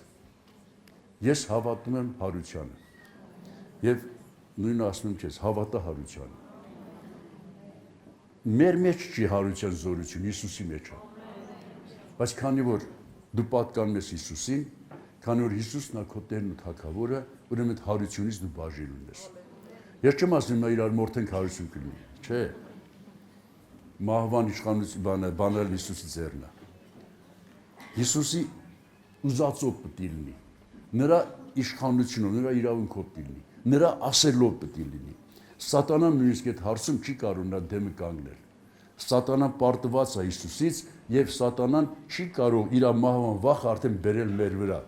Ես հավատում եմ հարությանը։ Եվ նույնը ասում եմ քեզ, հավատա հարությանը։ Մեր մեջ չի հարության զորություն, Հիսուսի մեջ է։ Բայց քանի որ դու պատկանում ես Հիսուսին, քանի որ Հիսուսն է քո Տերն ու Թագավորը, ուրեմն այդ հարությունից դու բաժին ունես։ Ես չեմ ասում նա իրար մորթենք հարություն կլինի, չէ։ Մահվան իշխանությունը բանել Հիսուսի ձեռն է։ Հիսուսի ուզածով պետք է լինի։ Նրա իշխանությունով, նրա իրավունքով պետք է լինի։ Նրա ասելով պետք է լինի։ Սատանան նույնիսկ այդ հարցում չի կարող նա դեմը կանգնել։ Սատանան պարտված է Հիսուսից եւ սատանան չի կարող իր մահվան վախը արդեն բերել մեր վրա։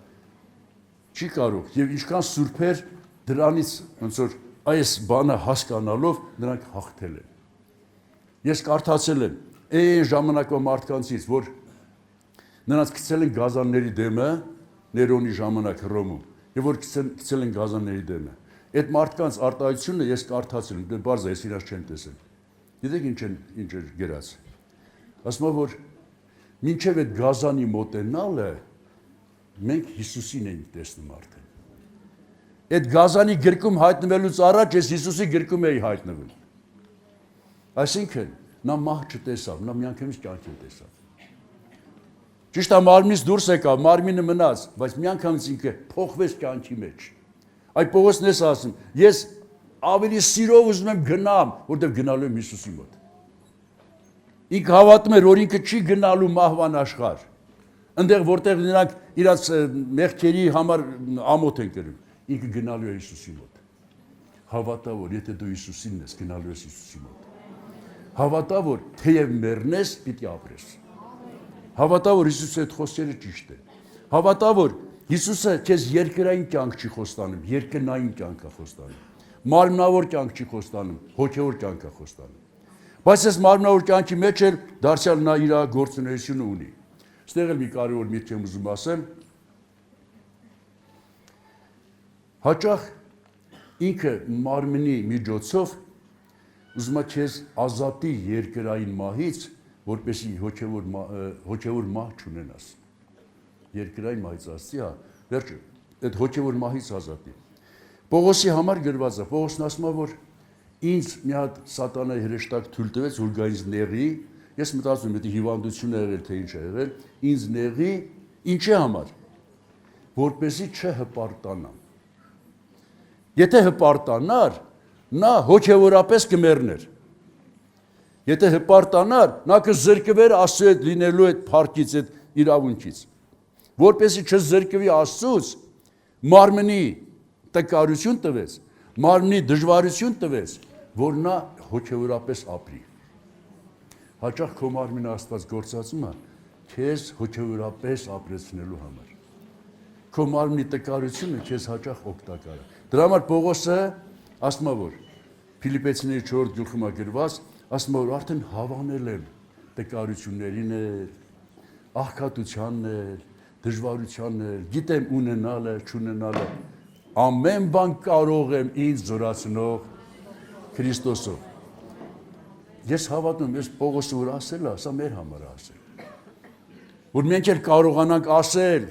Չի կարող եւ ինչքան սուրբեր դրանից ոնց որ այս բանը հասկանալով նրանք հաղթել են։ Ես կարդացել եմ այն ժամանակվա մարդկանցից, որ նրանց գցել են գազանների դեմը Ներոնի ժամանակ Հռոմում եւ որ գցել են գազանների դեմը։ Այդ մարդկանց արտահայտությունը ես կարդացել եմ, դե բարձ է, ես իրաց չեմ տեսել։ Գիտեք ինչ էր գրած։ Ասում եմ, որ մինչև այդ գազանի մոտենալը մենք Հիսուսին ենք տեսնում արդեն։ Այդ գազանի գրկում հայտնվելուց առաջ ես Հիսուսի գրկում էի հայտնվում։ Այսինքն նա մահ չտեսավ, նա միանգամից կյանք տեսավ։ Ճիշտ է, մարմինից դուրս եկավ, մարմինը մնաց, բայց միանգամից ինքը փոխվեց կյանքի մեջ։ Այդ Պողոսն էս ասում, ես ավելի սիրով ուզում եմ գնամ, որտեղ գնալու եմ Հիսուսի մոտ։ Ինքը հավատում էր, որ ինքը չի գնալու մահվան աշխարհ։ Այնտեղ որտեղ նրանք իրաց մեղքերի համար ամոթ են կրում, ինքը գնալու է Հիսուսի մոտ։ Հավատա, որ եթե դու Հիսուսինն ես, գնալու ես Հիսուսի մոտ։ Հավատա, որ թեև մեռնես, պիտի ապրես։ Հավատա, որ Հիսուսի այդ խոսքերը ճիշտ են։ Հավատա, որ Հիսուսը քեզ երկրային կյանք չի խոստանում, երկնային կյանք է խոստանում։ Մարմնավոր կյանք չի խոստանում, հոգևոր կյանք է խոստանում։ Բայց այս մարմնավոր կյանքի մեջ էլ դարձյալ նա իր գործունեությունը ունի։ Այստեղ էլ մի կարևոր միտք եմ ուզում ասեմ։ Հաճախ ինքը մարմնի միջոցով ուզում է քեզ ազատի երկրային մահից, որպեսզի հոգևոր մահ չունենաս։ Երկրային մահից ասի, հա, վերջը, այդ հոգևոր մահից ազատի։ Պողոսի համար գրված է, Պողոսն ասում է, որ ինձ մի հատ սատանայի հրեշտակ թույլ տվեց, որ գա ինձ նեղի, ես մտածում եմ, դա հիվանդություն է եղել, թե ինչ է եղել, ինձ նեղի, ինչի համար, որպեսզի չհպարտանամ։ Եթե հպարտանար, նա հոգևորապես կմեռներ։ Եթե հպարտանար, նա կզրկվեր Աստծո հետ լինելու այդ փառքից, այդ իրավունքից։ Որպեսզի չզրկվի Աստծուց, մարմնի տկարություն տվեց, մարմնի դժվարություն տվեց, որ նա հոգևորապես ապրի։ Հաճախ քո մարմինը Աստված գործածում է քեզ հոգևորապես ապրեցնելու համար։ Քո մարմնի տկարությունը քեզ հաճախ օգտակար է։ Դրա համար Պողոսը ասում է, որ Փիլիպպեցիների 4 գլխում գրված, ասում է, որ արդեն հավանել եմ տկարություններին էլ, աղքատությանն էլ, դժվարությանն էլ, գիտեմ ունենալը, չունենալը, ամեն բան կարող եմ ինձ զորացնող Քրիստոսով։ Ես հավատում եմ, ես Պողոսը որ ասել է, սա մեր համար ասել։ Որ մենք էլ կարողանանք ասել,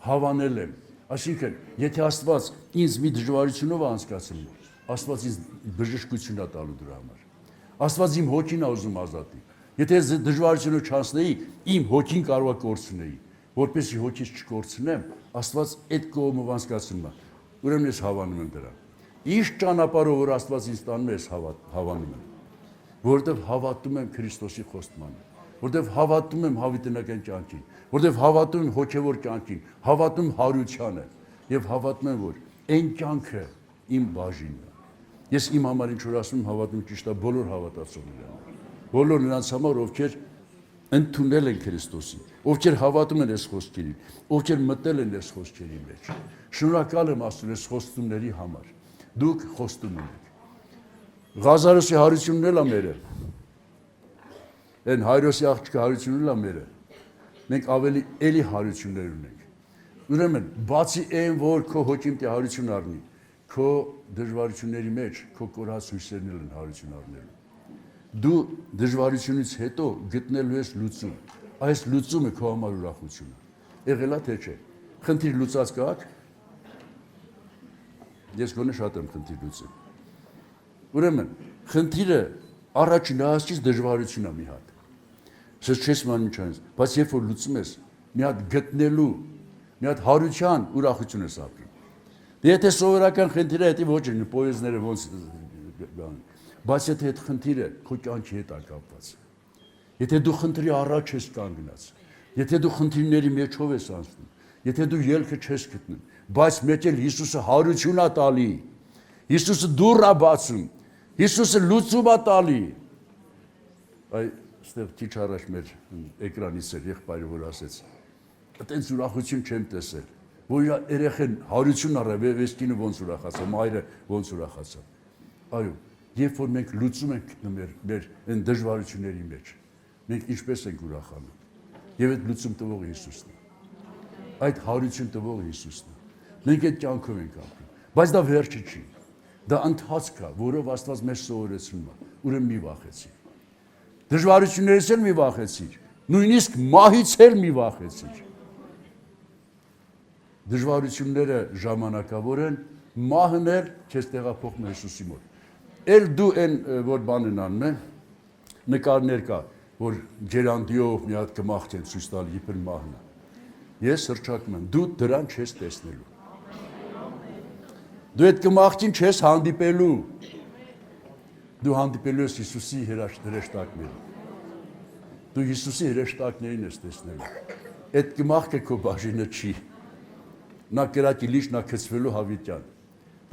հավանել եմ։ Այսինքն, եթե Աստված ինձ մի դժվարությունով է անցկացնում, Աստված ինձ բժշկություն է տալու դրա համար։ Աստված իմ հոգին է ուզում ազատի։ Եթե ես դժվարությունը չանցնեի, իմ հոգին կարող է կորցնեի, որպեսզի հոգիս չկորցնեմ, Աստված այդ կողմով անցկացնում է։ Ուրեմն ես հավանում եմ դրան։ Ինչ ճանապարհով որ Աստված ինձ տանում է, ես հավանում եմ, որովհետև հավատում եմ Քրիստոսի խոստմանը, որովհետև հավատում եմ հավիտենական կյանքին, որովհետև հավատում եմ հոգևոր կյանքին, հավատում հարությանը եւ հավատում եմ, որ այն կյանքը իմ բաժինն է։ Ես իմ համար ինչ որ ասում եմ, հավատում ճիշտ է բոլոր հավատացողների համար։ Բոլոր նրանց համար, ովքեր ընդունել են Քրիստոսին, ովքեր հավատում են այս խոսքերին, ովքեր մտել են այս խոսքերի մեջ։ Շնորհակալ եմ Աստծուն այս խոստումների համար։ Դուք խոստում եք։ Ղազարոսի հարությունն էլ է մերը։ Այն Հայրոսի աղջկա հարությունն էլ է մերը։ Մենք ավելի էլի հարություններ ունենք։ Ուրեմն, բացի այն, որ քո հոգին պիտի հարություն առնի, քո դժվարությունների մեջ քո կորած հույսերն են հարություն առնելու։ Դու դժվարությունից հետո գտնելու ես լուծում։ Այս լուծումը քո համար ուրախություն է։ Եղել է թե չէ։ Խնդիր լուծած կաք։ Ես գոնե շատ եմ խնդիր լուծել։ Ուրեմն, խնդիրը առաջին հասցից դժվարություն է մի հատ։ Ես չես ման միջանց, բայց երբ որ լուծում ես, մի հատ գտնելու, մի հատ հարության ուրախություն ես ապրում։ Դե եթե սովորական խնդիրը հետի ոչ են, պոեզները ոնց բան, բայց եթե այդ խնդիրը քո կյանքի հետ է կապված։ Եթե դու խնդրի առաջ ես կանգնած, եթե դու խնդիրների մեջով ես անցնում, եթե դու ելքը չես գտնում, բայց մեկ էլ Հիսուսը հարություն է տալի, Հիսուսը դուռ է բացում, Հիսուսը լուծում է տալի։ Այ ստեղ քիչ առաջ մեր էկրանից էր եղբայրը որ ասեց, այտենց ուրախություն չեմ տեսել, որ իր երեխեն հարություն առավ, այս կինը ոնց ուրախացավ, մայրը ոնց ուրախացավ։ Այո, երբ որ մենք լուծում ենք մեր այն դժվարությունների մեջ, մենք ինչպես ենք ուրախանում։ Եվ այդ լուծում տվողը Հիսուսն է։ Այդ հարություն տվողը Հիսուսն է։ Մենք այդ կյանքով ենք ապրում, բայց դա վերջը չի։ Դա ընթացք է, որով Աստված մեզ սովորեցնում է, ուրեմն մի վախեցի։ Դժվարություններից էլ մի վախեցիր, նույնիսկ մահից էլ մի վախեցիր։ Դժվարությունները ժամանակավոր են, մահն էլ քեզ տեղափոխում է Հիսուսի մոտ։ Էլ դու այն որ բանն անում են, նկարներ կա, որ ջերանդիով մի հատ կմախ են ցույց տալ իբր մահն է։ Ես հրճակում եմ, դու դրան չես տեսնելու։ Դու այդ կմաղջին չես հանդիպելու։ Դու հանդիպելու ես Հիսուսի հրեշտակներին։ Դու Հիսուսի հրեշտակներին ես տեսնելու։ Այդ կմաղքը քո բաժինը չի։ Նա կրակի լիճ, նա քցվելու հավիտյան,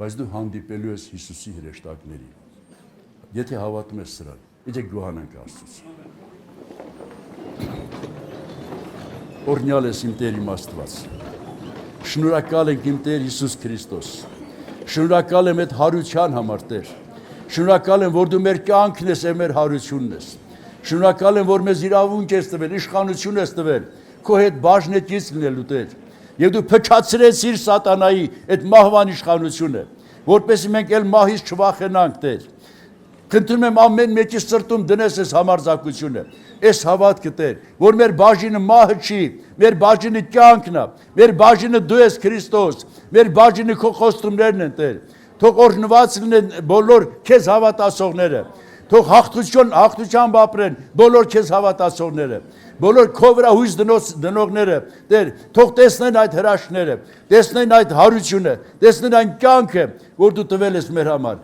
բայց դու հանդիպելու ես Հիսուսի հրեշտակներին։ Եթե հավատում ես սրան, եկեք գոհանանք Աստծուց։ Օրհնյալ ես իմ Տեր իմ Աստված։ Շնորհակալ ենք իմ Տեր Հիսուս Քրիստոս։ Շնորհակալ եմ այդ հարության համար, Տեր։ Շնորհակալ եմ, որ դու մեր կյանքն ես եւ մեր հարությունն ես։ Շնորհակալ եմ, որ մեզ իրավունք ես տվել, իշխանություն ես տվել, քո հետ բաժնետից լինելու, Տեր։ Եվ դու փչացրեցիր սատանայի այդ մահվան իշխանությունը, որպեսզի մենք էլ մահից չվախենանք, Տեր։ Խնդրում եմ ամեն մեկի սրտում դնես այս համարձակությունը, այս հավատքը, Տեր, որ մեր բաժինը մահը չի, մեր բաժինը կյանքն է, մեր բաժինը դու ես Քրիստոս, մեր բաժինը քո խոստումներն են, Տեր։ Թող օրհնված լինեն բոլոր քեզ հավատացողները։ Թող հաղթությամբ ապրեն բոլոր քեզ հավատացողները։ Բոլոր քո վրա հույս դնողները, Տեր, թող տեսնեն այդ հրաշքները, տեսնեն այդ հարությունը, տեսնեն այն կյանքը, որ դու տվել ես մեր համար։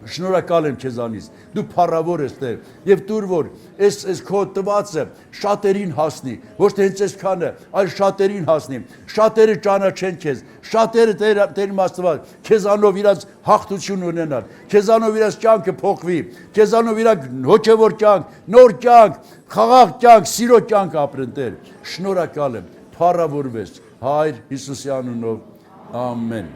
Շնորհակալ եմ քեզանից։ Դու փառավոր ես, Տեր, եւ դուր որ այս քո տվածը շատերին հասնի, ոչ թե հենց այսքանը, այլ շատերին հասնի։ Շատերը ճանաչեն քեզ, շատերը Տեր իմ Աստված, քեզանով իրաց հաղթություն ունենան, քեզանով իրաց կյանքը փոխվի, քեզանով իրաք հոգեվոր կյանք, նոր կյանք, խաղաղ կյանք, սիրո կյանք ապրեն, Տեր։ Շնորհակալ եմ, փառավորվես, Հայր Հիսուսի անունով, ամեն։